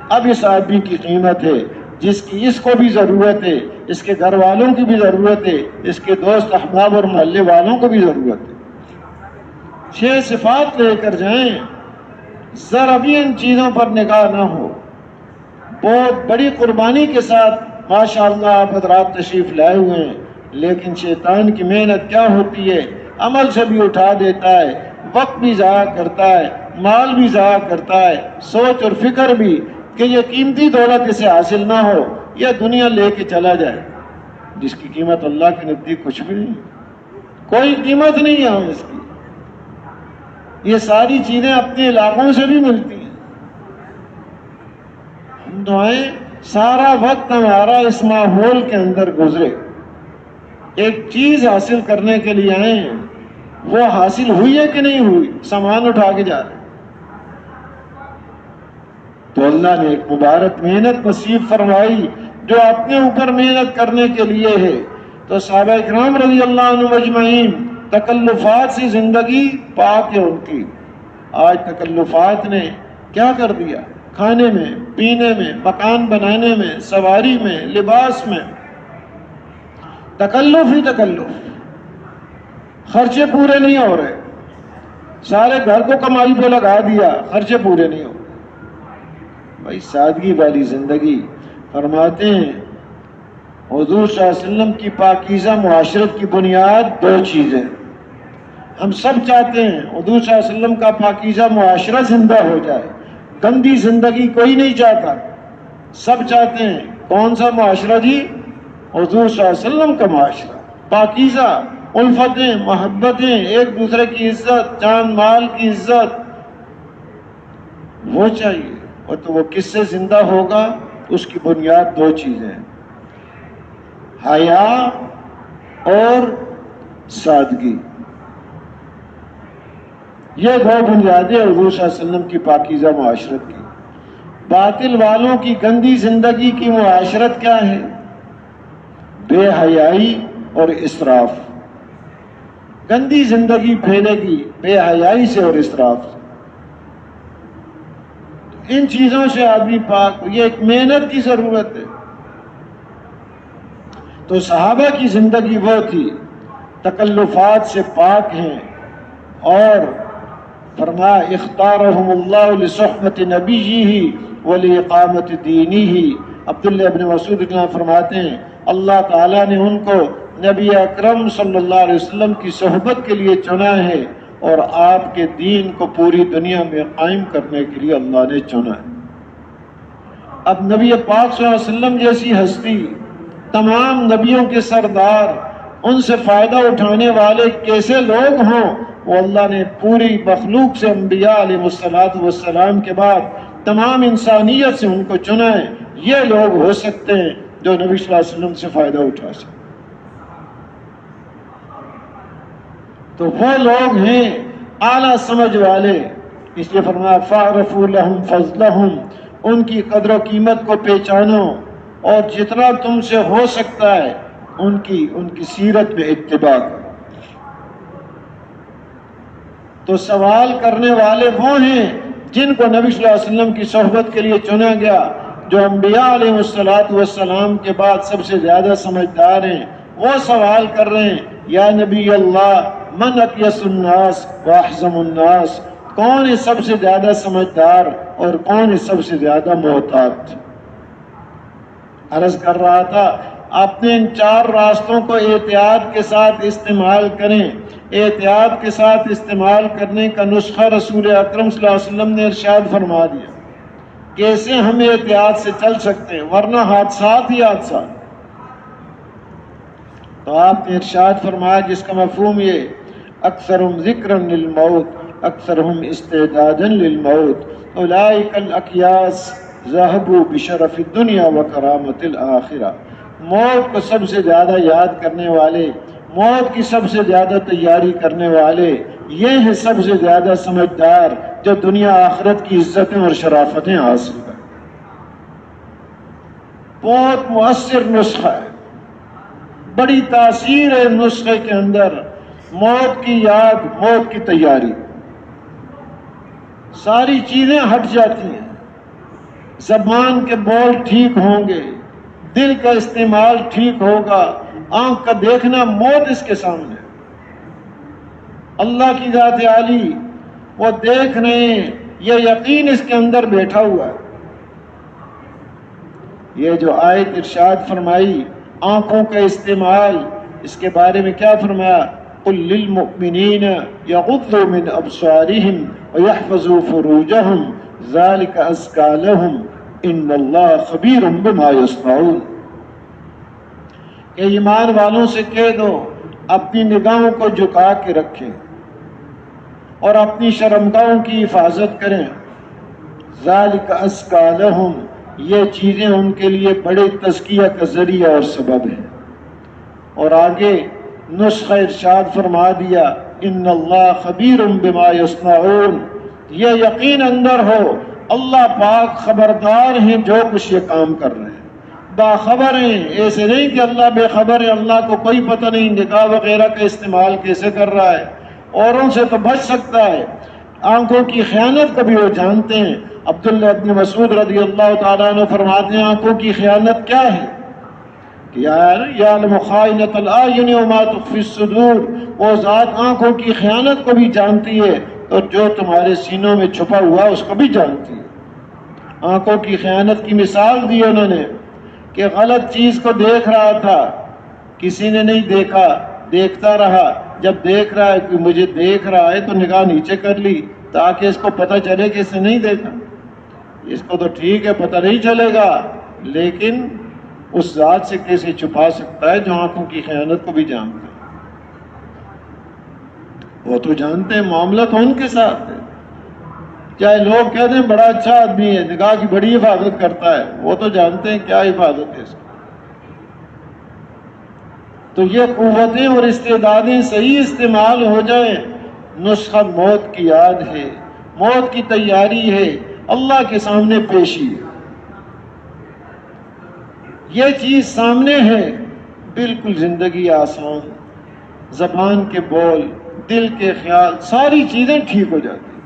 اب اس آدمی کی قیمت ہے، جس کی اس کو بھی ضرورت ہے، اس کے گھر والوں کی بھی ضرورت ہے، اس کے دوست احباب اور محلے والوں کو بھی ضرورت ہے۔ 6 صفات لے کر جائیں، ذرا بھی ان چیزوں پر نگاہ نہ ہو، بہت بڑی قربانی کے ساتھ ماشاءاللہ آپ حضرات تشریف لائے ہوئے ہیں، لیکن شیطان کی محنت کیا ہوتی ہے، عمل سے بھی اٹھا دیتا ہے، وقت بھی ضائع کرتا ہے، مال بھی ضائع کرتا ہے، سوچ اور فکر بھی کہ یہ قیمتی دولت اسے حاصل نہ ہو، یہ دنیا لے کے چلا جائے، جس کی قیمت اللہ کے نزدیک کچھ بھی نہیں، کوئی قیمت نہیں ہے اس کی۔ یہ ساری چیزیں اپنے علاقوں سے بھی ملتی ہیں۔ ہم دعائیں سارا وقت ہمارا اس ماحول کے اندر گزرے، ایک چیز حاصل کرنے کے لیے آئے ہیں، وہ حاصل ہوئی ہے کہ نہیں ہوئی، سامان اٹھا کے جا رہے ہیں۔ تو اللہ نے ایک مبارک محنت نصیب فرمائی جو اپنے اوپر محنت کرنے کے لیے ہے۔ تو صحابہ اکرام رضی اللہ عنہ مجمعین تکلفات سے زندگی پاک ہے ان کی۔ آج تکلفات نے کیا کر دیا؟ کھانے میں، پینے میں، مکان بنانے میں، سواری میں، لباس میں، تکلف ہی تکلف، خرچے پورے نہیں ہو رہے، سارے گھر کو کمائی پہ لگا دیا، خرچے پورے نہیں ہو رہے۔ بھائی سادگی والی زندگی، فرماتے ہیں حضور صلی اللہ علیہ وسلم کی پاکیزہ معاشرت کی بنیاد 2 چیزیں۔ ہم سب چاہتے ہیں حضور صلی اللہ علیہ وسلم کا پاکیزہ معاشرہ زندہ ہو جائے، گندی زندگی کوئی نہیں چاہتا، سب چاہتے ہیں کون سا معاشرہ جی؟ حضور صلی اللہ علیہ وسلم کا معاشرہ، پاکیزہ، الفتیں، محبتیں، ایک دوسرے کی عزت، جان مال کی عزت، وہ چاہیے۔ اور تو وہ کس سے زندہ ہوگا؟ اس کی بنیاد 2 چیزیں ہیں، حیا اور سادگی۔ یہ 2 بنیادیں حضور صلی اللہ علیہ وسلم کی پاکیزہ معاشرت کی۔ باطل والوں کی گندی زندگی کی معاشرت کیا ہے؟ بے حیائی اور اسراف. گندی زندگی پھیلے گی بے حیائی سے اور اسراف سے. ان چیزوں سے آدمی پاک. یہ ایک محنت کی ضرورت ہے. تو صحابہ کی زندگی وہ تھی تکلفات سے پاک ہیں. اور فرمایا اختارہم اللہ لصحبت نبیہ ولاقامت دینہ. عبداللہ ابن مسعود فرماتے ہیں اللہ تعالیٰ نے ان کو نبی اکرم صلی اللہ علیہ وسلم کی صحبت کے لیے چنا ہے اور آپ کے دین کو پوری دنیا میں قائم کرنے کے لیے اللہ نے چنا ہے. اب نبی پاک صلی اللہ علیہ وسلم جیسی ہستی، تمام نبیوں کے سردار، ان سے فائدہ اٹھانے والے کیسے لوگ ہوں، وہ اللہ نے پوری مخلوق سے انبیاء علیہ السلام کے بعد تمام انسانیت سے ان کو چنا ہے. یہ لوگ ہو سکتے ہیں جو نبی صلی اللہ علیہ وسلم سے فائدہ اٹھا سکتے. تو وہ لوگ ہیں اعلیٰ سمجھ والے. اس لیے فرمایا فَاعْرِفُوا لَهُمْ فَضْلَهُمْ. ان کی قدر و قیمت کو پہچانو اور جتنا تم سے ہو سکتا ہے ان کی سیرت میں اتباع کرو. تو سوال کرنے والے وہ ہیں جن کو نبی صلی اللہ علیہ وسلم کی صحبت کے لیے چنا گیا، جو انبیاء علیہ السلام کے بعد سب سے زیادہ سمجھدار ہیں. وہ سوال کر رہے ہیں یا نبی اللہ من اکیس الناس واحزم الناس. کون ہے سب سے زیادہ سمجھدار اور کون ہے سب سے زیادہ محتاط. عرض کر رہا تھا اپنے ان 4 راستوں کو احتیاط کے ساتھ استعمال کریں. احتیاط کے ساتھ استعمال کرنے کا نسخہ رسول اکرم صلی اللہ علیہ وسلم نے ارشاد فرما دیا. کیسے ہم احتیاط سے چل سکتے ہیں، ورنہ حادثات ہی حادثات. تو آپ نے ارشاد فرمایا جس کا مفہوم یہ اکثرهم ذکرا للموت اکثرهم استعدادا للموت اولئک الاکیاس ذهبوا بشرف الدنیا وکرامت الآخرہ. موت کو سب سے زیادہ یاد کرنے والے، موت کی سب سے زیادہ تیاری کرنے والے، یہ ہیں سب سے زیادہ سمجھدار جو دنیا آخرت کی عزتیں اور شرافتیں حاصل کریں. بہت مؤثر نسخہ ہے، بڑی تاثیر ہے نسخے کے اندر. موت کی یاد، موت کی تیاری، ساری چیزیں ہٹ جاتی ہیں. زبان کے بول ٹھیک ہوں گے، دل کا استعمال ٹھیک ہوگا، آنکھ کا دیکھنا موت اس کے سامنے. اللہ کی ذات عالی وہ دیکھ رہے ہیں، یہ یقین اس کے اندر بیٹھا ہوا ہے. یہ جو آیت ارشاد فرمائی آنکھوں کا استعمال، اس کے بارے میں کیا فرمایا؟ قل للمؤمنین یغضوا من ابصارہم ویحفظوا فروجہم ذلک ازکی لہم ان اللہ خبیر بما یصنعون. کہ ایمان والوں سے کہہ دو اپنی نگاہوں کو جھکا کے رکھیں اور اپنی شرمگاہوں کی حفاظت کریں. ذالک ازکی لہم، یہ چیزیں ان کے لیے بڑے تزکیہ کا ذریعہ اور سبب ہے. اور آگے نسخہ ارشاد فرما دیا ان اللہ خبیر بما یصنعون. یہ یقین اندر ہو اللہ پاک خبردار ہیں جو کچھ یہ کام کر رہے ہیں، باخبر ہیں. ایسے نہیں کہ اللہ بے خبر ہے، اللہ کو کوئی پتہ نہیں نکاح وغیرہ کا استعمال کیسے کر رہا ہے. اوروں سے تو بچ سکتا ہے، آنکھوں کی خیانت کو بھی وہ جانتے ہیں. عبداللہ ابن مسعود رضی اللہ تعالیٰ عنہ فرماتے ہیں آنکھوں کی خیانت کیا ہے کہ یعلم خائنۃ الاعین وما تخفی الصدور. وہ ذات آنکھوں کی خیانت کو بھی جانتی ہے اور جو تمہارے سینوں میں چھپا ہوا اس کو بھی جانتی ہے. آنکھوں کی خیانت کی مثال دی انہوں نے کہ غلط چیز کو دیکھ رہا تھا، کسی نے نہیں دیکھا، دیکھتا رہا. جب دیکھ رہا ہے کہ مجھے دیکھ رہا ہے تو نگاہ نیچے کر لی تاکہ اس کو پتہ چلے کہ اس نے نہیں دیکھا. اس کو تو ٹھیک ہے پتہ نہیں چلے گا، لیکن اس ذات سے کیسے چھپا سکتا ہے جو آنکھوں کی خیانت کو بھی جانتا ہے. وہ تو جانتے ہیں، معاملہ تو ان کے ساتھ ہے. چاہے لوگ کہتے ہیں بڑا اچھا آدمی ہے، نگاہ کی بڑی حفاظت کرتا ہے، وہ تو جانتے ہیں کیا حفاظت ہے اس کی. تو یہ قوتیں اور استعدادیں صحیح استعمال ہو جائیں. نسخہ موت کی یاد ہے، موت کی تیاری ہے، اللہ کے سامنے پیشی ہے. یہ چیز سامنے ہے، بالکل زندگی آسان، زبان کے بول، دل کے خیال، ساری چیزیں ٹھیک ہو جاتی ہیں۔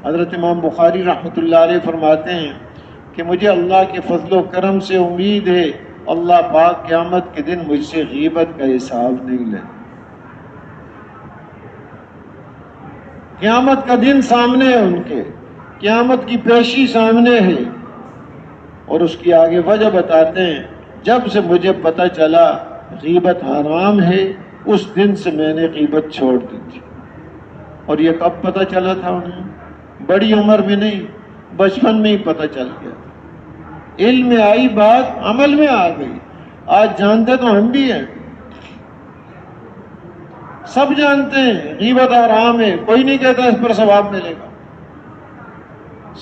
حضرت امام بخاری رحمۃ اللہ علیہ فرماتے ہیں کہ مجھے اللہ کے فضل و کرم سے امید ہے اللہ پاک قیامت کے دن مجھ سے غیبت کا حساب نہیں لے۔ قیامت کا دن سامنے ہے، ان کے قیامت کی پیشی سامنے ہے، اور اس کی آگے وجہ بتاتے ہیں جب سے مجھے پتہ چلا غیبت حرام ہے اس دن سے میں نے غیبت چھوڑ دی تھی۔ اور یہ کب پتہ چلا تھا انہیں؟ بڑی عمر میں نہیں، بچپن میں ہی پتہ چل گیا۔ علم میں آئی بات عمل میں آ گئی۔ آج جانتے تو ہم بھی ہیں، سب جانتے ہیں غیبت حرام ہے، کوئی نہیں کہتا اس پر ثواب ملے گا۔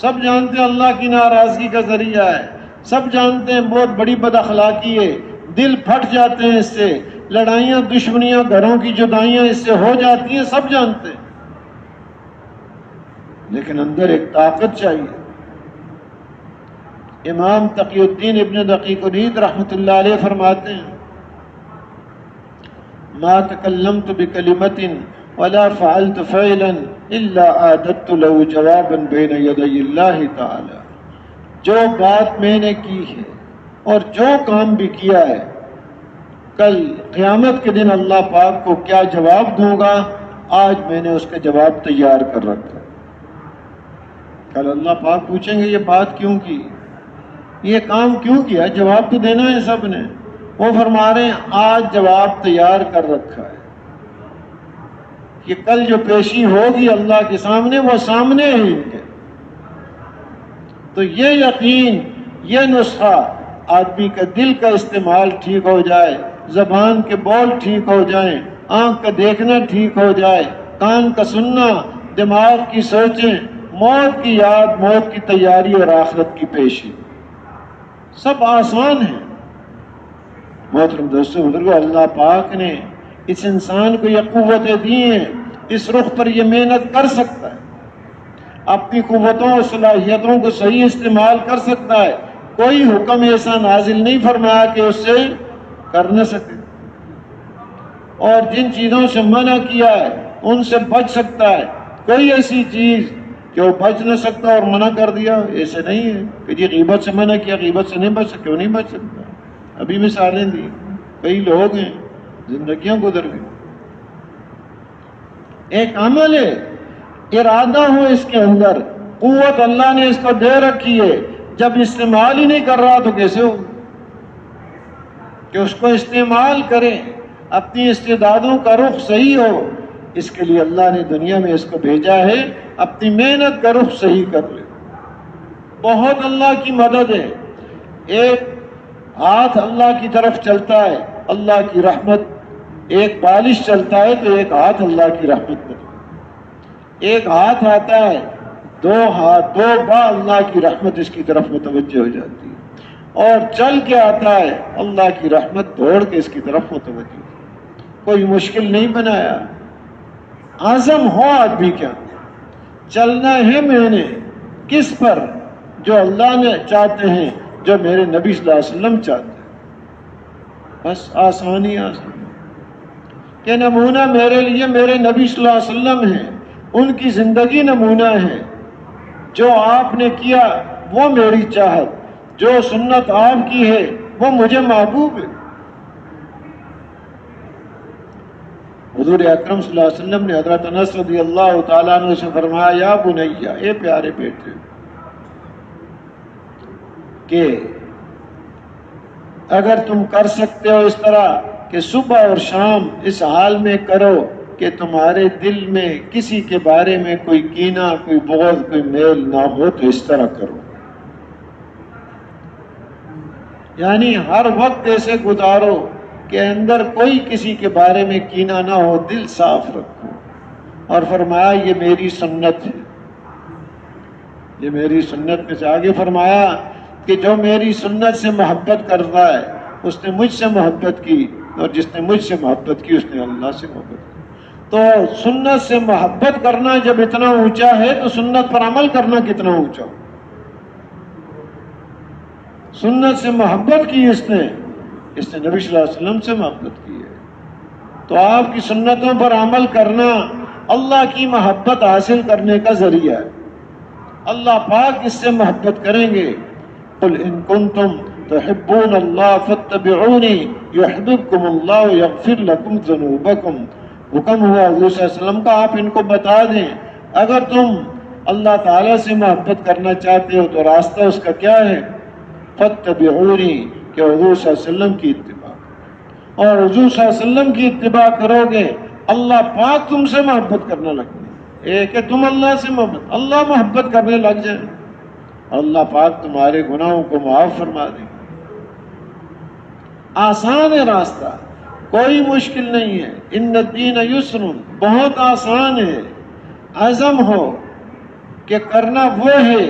سب جانتے ہیں اللہ کی ناراضگی کا ذریعہ ہے، سب جانتے ہیں بہت بڑی بد اخلاقی ہے، دل پھٹ جاتے ہیں اس سے، لڑائیاں دشمنیاں گھروں کی جدائیاں اس سے ہو جاتی ہیں، سب جانتے ہیں، لیکن اندر ایک طاقت چاہیے۔ امام تقی الدین ابن دقیق العید رحمۃ اللہ علیہ فرماتے ہیں ما تکلمت بکلمۃ ولا فعلت فعلا الا اعددت له جوابا بین یدی اللہ تعالی، جو بات میں نے کی ہے اور جو کام بھی کیا ہے، کل قیامت کے دن اللہ پاک کو کیا جواب دوں گا، آج میں نے اس کا جواب تیار کر رکھا۔ کل اللہ پاک پوچھیں گے یہ بات کیوں کی، یہ کام کیوں کیا، جواب تو دینا ہے سب نے۔ وہ فرما رہے ہیں آج جواب تیار کر رکھا ہے کہ کل جو پیشی ہوگی اللہ کے سامنے وہ سامنے ہے ان کے۔ تو یہ یقین، یہ نسخہ، آدمی کا دل کا استعمال ٹھیک ہو جائے، زبان کے بول ٹھیک ہو جائیں، آنکھ کا دیکھنا ٹھیک ہو جائے، کان کا سننا، دماغ کی سوچیں، موت کی یاد، موت کی تیاری اور آخرت کی پیشی، سب آسان ہے۔ محترم دوستو بزرگو، اللہ پاک نے اس انسان کو یہ قوتیں دی ہیں، اس رخ پر یہ محنت کر سکتا ہے، اپنی قوتوں اور صلاحیتوں کو صحیح استعمال کر سکتا ہے۔ کوئی حکم ایسا نازل نہیں فرمایا کہ اس سے کر نہ سکے، اور جن چیزوں سے منع کیا ہے ان سے بچ سکتا ہے۔ کوئی ایسی چیز کہ وہ بچ نہ سکتا اور منع کر دیا، ایسے نہیں ہے کہ جی غیبت سے منع کیا، غیبت سے نہیں بچ سکتا، کیوں نہیں بچ سکتا؟ ابھی مثالیں دی، کئی لوگ ہیں زندگیاں گزر گئی۔ ایک عمل ہے، ارادہ ہو اس کے اندر، قوت اللہ نے اس کو دے رکھی ہے، جب استعمال ہی نہیں کر رہا تو کیسے ہو کہ اس کو استعمال کریں، اپنی استعدادوں کا رخ صحیح ہو۔ اس کے لیے اللہ نے دنیا میں اس کو بھیجا ہے، اپنی محنت کا رخ صحیح کر لے۔ بہت اللہ کی مدد ہے، ایک ہاتھ اللہ کی طرف چلتا ہے، اللہ کی رحمت، ایک بالش چلتا ہے تو ایک ہاتھ اللہ کی رحمت پر، ایک ہاتھ آتا ہے، دو ہاتھ، دو باں اللہ کی رحمت اس کی طرف متوجہ ہو جاتی ہے، اور چل کے آتا ہے اللہ کی رحمت دوڑ کے اس کی طرف متوجہ ہوتی ہے۔ کوئی مشکل نہیں بنایا، عزم ہو آدمی کیا چلنا ہے میں نے کس پر، جو اللہ نے چاہتے ہیں، جو میرے نبی صلی اللہ علیہ وسلم چاہتے ہیں، بس آسانی آسانی کہ نمونہ میرے لیے میرے نبی صلی اللہ علیہ وسلم ہیں، ان کی زندگی نمونہ ہے، جو آپ نے کیا وہ میری چاہت، جو سنت آپ کی ہے وہ مجھے محبوب ہے۔ حضور اکرم صلی اللہ علیہ وسلم نے حضرت انس رضی اللہ تعالیٰ عنہ سے فرمایا یا بنیا، اے پیارے بیٹے، کہ اگر تم کر سکتے ہو اس طرح کہ صبح اور شام اس حال میں کرو کہ تمہارے دل میں کسی کے بارے میں کوئی کینہ، کوئی بغض، کوئی میل نہ ہو، تو اس طرح کرو۔ یعنی ہر وقت ایسے گزارو کہ اندر کوئی کسی کے بارے میں کینہ نہ ہو، دل صاف رکھو۔ اور فرمایا یہ میری سنت ہے، یہ میری سنت میں سے آگے فرمایا کہ جو میری سنت سے محبت کرتا ہے اس نے مجھ سے محبت کی، اور جس نے مجھ سے محبت کی اس نے اللہ سے محبت کی۔ تو سنت سے محبت کرنا جب اتنا اونچا ہے تو سنت پر عمل کرنا کتنا اونچا ہو۔ سنت سے محبت کی اس نے، اس نے نبی صلی اللہ علیہ وسلم سے محبت کی ہے۔ تو آپ کی سنتوں پر عمل کرنا اللہ کی محبت حاصل کرنے کا ذریعہ ہے۔ اللہ پاک اس سے محبت کریں گے۔ قل ان کنتم تحبون اللہ فاتبعونی یحببکم اللہ یغفر لکم ذنوبکم۔ حکم ہوا حضور صلی اللہ علیہ وسلم کا، آپ ان کو بتا دیں اگر تم اللہ تعالیٰ سے محبت کرنا چاہتے ہو تو راستہ اس کا کیا ہے؟ فاتبعونی، کہ حضور صلی اللہ علیہ وسلم کی اتباع، اور حضور صلی اللہ علیہ وسلم کی اتباع کرو گے اللہ پاک تم سے محبت کرنا لگ جائے۔ ایک ہے تم اللہ سے محبت، اللہ محبت کرنے لگ جائے، اللہ پاک تمہارے گناہوں کو معاف فرما دے۔ آسان ہے راستہ، کوئی مشکل نہیں ہے۔ ان الدین یسر، بہت آسان ہے۔ عزم ہو کہ کرنا وہ ہے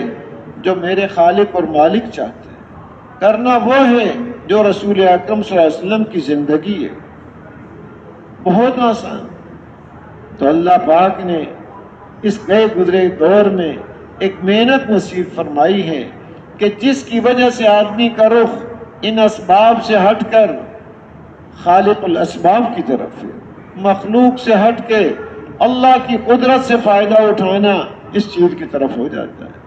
جو میرے خالق اور مالک چاہتے ہیں، کرنا وہ ہے جو رسول اکرم صلی اللہ علیہ وسلم کی زندگی ہے، بہت آسان۔ تو اللہ پاک نے اس گئے گزرے دور میں ایک محنت نصیب فرمائی ہے کہ جس کی وجہ سے آدمی کا رخ ان اسباب سے ہٹ کر خالق الاسباب کی طرف ہے، مخلوق سے ہٹ کے اللہ کی قدرت سے فائدہ اٹھانا اس چیز کی طرف ہو جاتا ہے،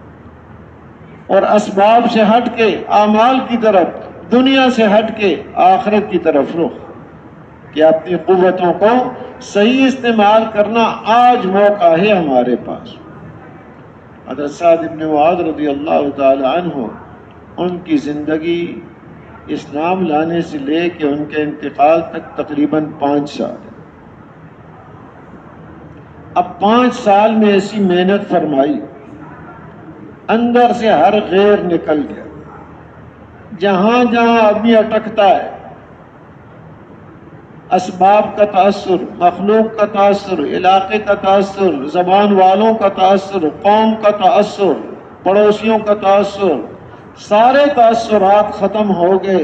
اور اسباب سے ہٹ کے اعمال کی طرف، دنیا سے ہٹ کے آخرت کی طرف رخ، کہ اپنی قوتوں کو صحیح استعمال کرنا آج موقع ہے ہمارے پاس۔ حضرت سعد بن معاذ رضی اللہ تعالی عنہ، ان کی زندگی اسلام لانے سے لے کے ان کے انتقال تک تقریباً 5 سال ہے۔ اب 5 سال میں ایسی محنت فرمائی، اندر سے ہر غیر نکل گیا، جہاں جہاں آدمی اٹکتا ہے اسباب کا تاثر، مخلوق کا تاثر، علاقے کا تاثر، زبان والوں کا تاثر، قوم کا تاثر، پڑوسیوں کا تاثر، سارے تاثرات ختم ہو گئے،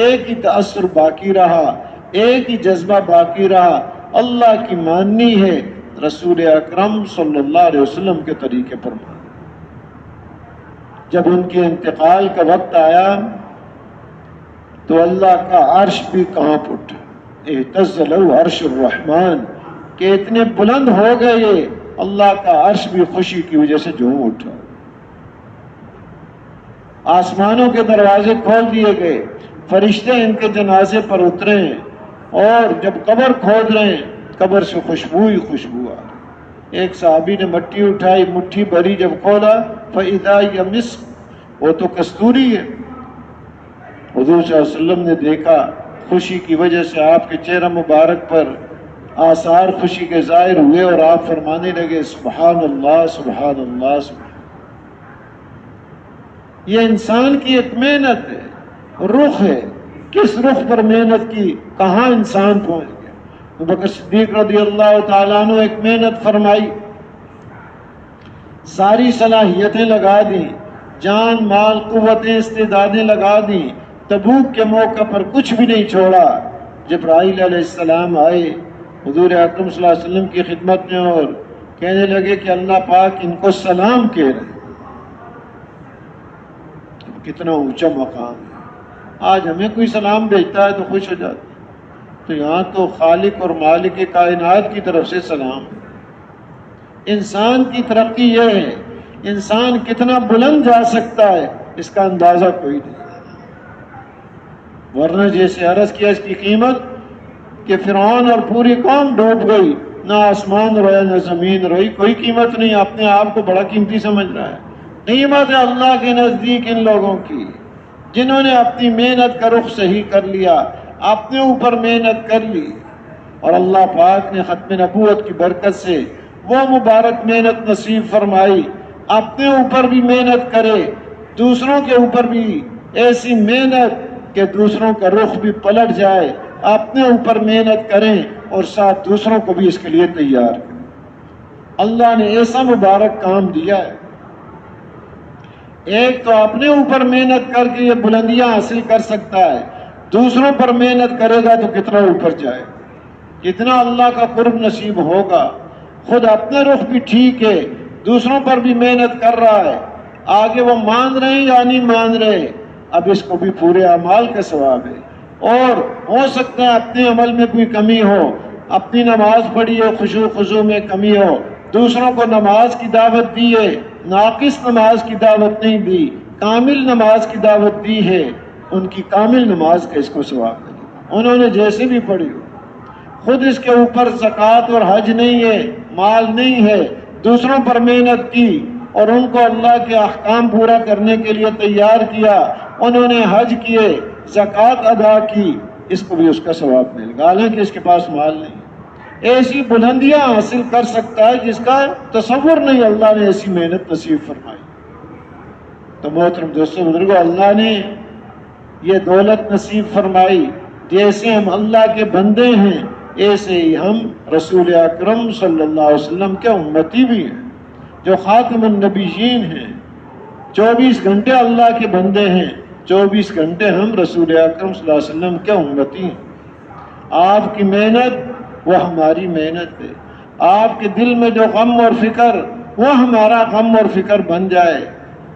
ایک ہی تاثر باقی رہا، ایک ہی جذبہ باقی رہا، اللہ کی ماننی ہے، رسول اکرم صلی اللہ علیہ وسلم کے طریقے پر ماننا۔ جب ان کے انتقال کا وقت آیا تو اللہ کا عرش بھی کانپ اٹھا، اہتز لہ عرش الرحمن، کہ اتنے بلند ہو گئے یہ، اللہ کا عرش بھی خوشی کی وجہ سے جھوم اٹھا۔ آسمانوں کے دروازے کھول دیے گئے، فرشتے ان کے جنازے پر اترے ہیں، اور جب قبر کھود رہے ہیں قبر سے خوشبو ہی خوشبو آ رہی۔ ایک صحابی نے مٹی اٹھائی، مٹھی بھری، جب کھولا فَإِذَا هِيَ مِسْكٌ، وہ تو کستوری ہے۔ حضور صلی اللہ علیہ وسلم نے دیکھا، خوشی کی وجہ سے آپ کے چہرہ مبارک پر آثار خوشی کے ظاہر ہوئے، اور آپ فرمانے لگے سبحان اللہ سبحان اللہ سبحان۔ یہ انسان کی ایک محنت ہے، رخ ہے، کس رخ پر محنت کی، کہاں انسان پہنچ گیا۔ ابوبکر صدیق رضی اللہ تعالیٰ عنہ ایک محنت فرمائی، ساری صلاحیتیں لگا دیں، جان مال قوتیں استعدادیں لگا دیں، تبوک کے موقع پر کچھ بھی نہیں چھوڑا۔ جبرائیل علیہ السلام آئے حضور اکرم صلی اللہ علیہ وسلم کی خدمت میں اور کہنے لگے کہ اللہ پاک ان کو سلام کہہ رہے ہیں۔ کتنا اونچا مقام ہے، آج ہمیں کوئی سلام بھیجتا ہے تو خوش ہو جاتا ہے، تو یہاں تو خالق اور مالک کائنات کی طرف سے سلام ہے۔ انسان کی ترقی یہ ہے، انسان کتنا بلند جا سکتا ہے اس کا اندازہ کوئی نہیں، ورنہ جیسے عرض کیا اس کی قیمت کہ فرعون اور پوری قوم ڈوب گئی، نہ آسمان رویا نہ زمین روئی، کوئی قیمت نہیں، اپنے آپ کو بڑا قیمتی سمجھ رہا ہے۔ قیمت ہے اللہ کے نزدیک ان لوگوں کی جنہوں نے اپنی محنت کا رخ صحیح کر لیا، اپنے اوپر محنت کر لی، اور اللہ پاک نے ختم نبوت کی برکت سے وہ مبارک محنت نصیب فرمائی۔ اپنے اوپر بھی محنت کرے، دوسروں کے اوپر بھی ایسی محنت کہ دوسروں کا رخ بھی پلٹ جائے، اپنے اوپر محنت کریں اور ساتھ دوسروں کو بھی اس کے لیے تیار کریں۔ اللہ نے ایسا مبارک کام دیا ہے، ایک تو اپنے اوپر محنت کر کے یہ بلندیاں حاصل کر سکتا ہے، دوسروں پر محنت کرے گا تو کتنا اوپر جائے، کتنا اللہ کا قرب نصیب ہوگا۔ خود اپنے رخ بھی ٹھیک ہے، دوسروں پر بھی محنت کر رہا ہے، آگے وہ مان رہے ہیں یا نہیں مان رہے، اب اس کو بھی پورے اعمال کا ثواب ہے۔ اور ہو سکتا ہے اپنے عمل میں کوئی کمی ہو، اپنی نماز پڑھی ہو، خشوع خضوع میں کمی ہو، دوسروں کو نماز کی دعوت دی ہے، ناقص نماز کی دعوت نہیں دی، کامل نماز کی دعوت دی ہے، ان کی کامل نماز کا اس کو ثواب ملے گا، انہوں نے جیسے بھی پڑھی ہو۔ خود اس کے اوپر زکوٰۃ اور حج نہیں ہے، مال نہیں ہے، دوسروں پر محنت کی اور ان کو اللہ کے احکام پورا کرنے کے لیے تیار کیا، انہوں نے حج کیے، زکوٰۃ ادا کی، اس کو بھی اس کا ثواب ملے گا، حالانکہ اس کے پاس مال نہیں۔ ایسی بلندیاں حاصل کر سکتا ہے جس کا تصور نہیں اللہ نے ایسی محنت نصیب فرمائی۔ تو محترم دوستو بزرگو، اللہ نے یہ دولت نصیب فرمائی، جیسے ہم اللہ کے بندے ہیں ایسے ہی ہم رسول اکرم صلی اللہ علیہ وسلم کے امتی بھی ہیں، جو خاتم النبیین ہیں، 24 گھنٹے اللہ کے بندے ہیں، 24 گھنٹے ہم رسول اکرم صلی اللہ علیہ وسلم کے امتی ہیں۔ آپ کی محنت وہ ہماری محنت ہے، آپ کے دل میں جو غم اور فکر وہ ہمارا غم اور فکر بن جائے۔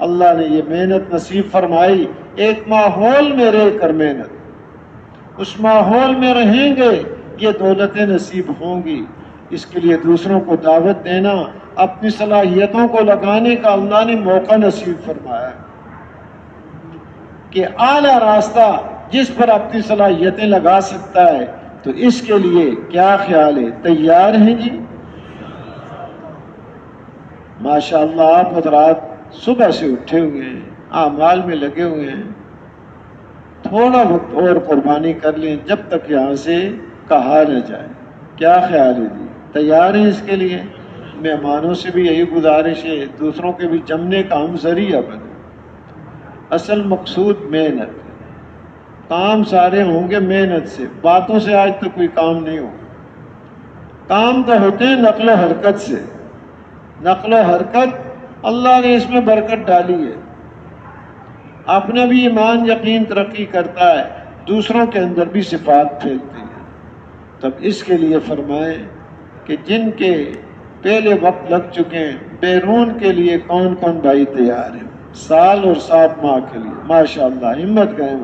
اللہ نے یہ محنت نصیب فرمائی، ایک ماحول میں رہ کر محنت، اس ماحول میں رہیں گے یہ دولتیں نصیب ہوں گی۔ اس کے لیے دوسروں کو دعوت دینا، اپنی صلاحیتوں کو لگانے کا اللہ نے موقع نصیب فرمایا کہ اعلیٰ راستہ جس پر اپنی صلاحیتیں لگا سکتا ہے، تو اس کے لیے کیا خیال ہے؟ تیار ہیں جی؟ ماشاءاللہ آپ حضرات صبح سے اٹھے ہوئے ہیں، اعمال میں لگے ہوئے ہیں، تھوڑا وقت اور قربانی کر لیں جب تک یہاں سے کہا نہ جائے۔ کیا خیال ہے جی؟ تیار ہیں اس کے لیے؟ مہمانوں سے بھی یہی گزارش ہے، دوسروں کے بھی جمنے کا ہم ذریعہ بنے۔ اصل مقصود محنت ہے، کام سارے ہوں گے محنت سے، باتوں سے آج تک کوئی کام نہیں ہوگا۔ کام تو ہوتے ہیں نقل و حرکت سے، نقل و حرکت اللہ نے اس میں برکت ڈالی ہے، اپنا بھی ایمان یقین ترقی کرتا ہے، دوسروں کے اندر بھی صفات پھیلتی ہے۔ تب اس کے لیے فرمائیں کہ جن کے پہلے وقت لگ چکے ہیں، بیرون کے لیے کون کون بھائی تیار ہیں؟ سال اور 7 ماہ کے لیے ماشاءاللہ ہمت کریں،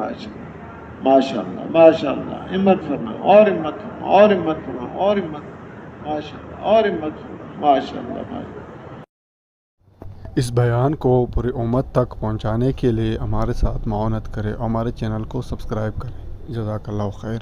ماشاءاللہ ماشاءاللہ ہمت فرمائیں، اور ہمت فرمائیں، اور ہمت فرمائیں، اور ہمت فرمائیں، ماشاءاللہ، اور ہمت فرمائیں، ماشاءاللہ ماشاءاللہ۔ اس بیان کو پوری امت تک پہنچانے کے لیے ہمارے ساتھ معاونت کریں اور ہمارے چینل کو سبسکرائب کریں۔ جزاک اللہ خیر۔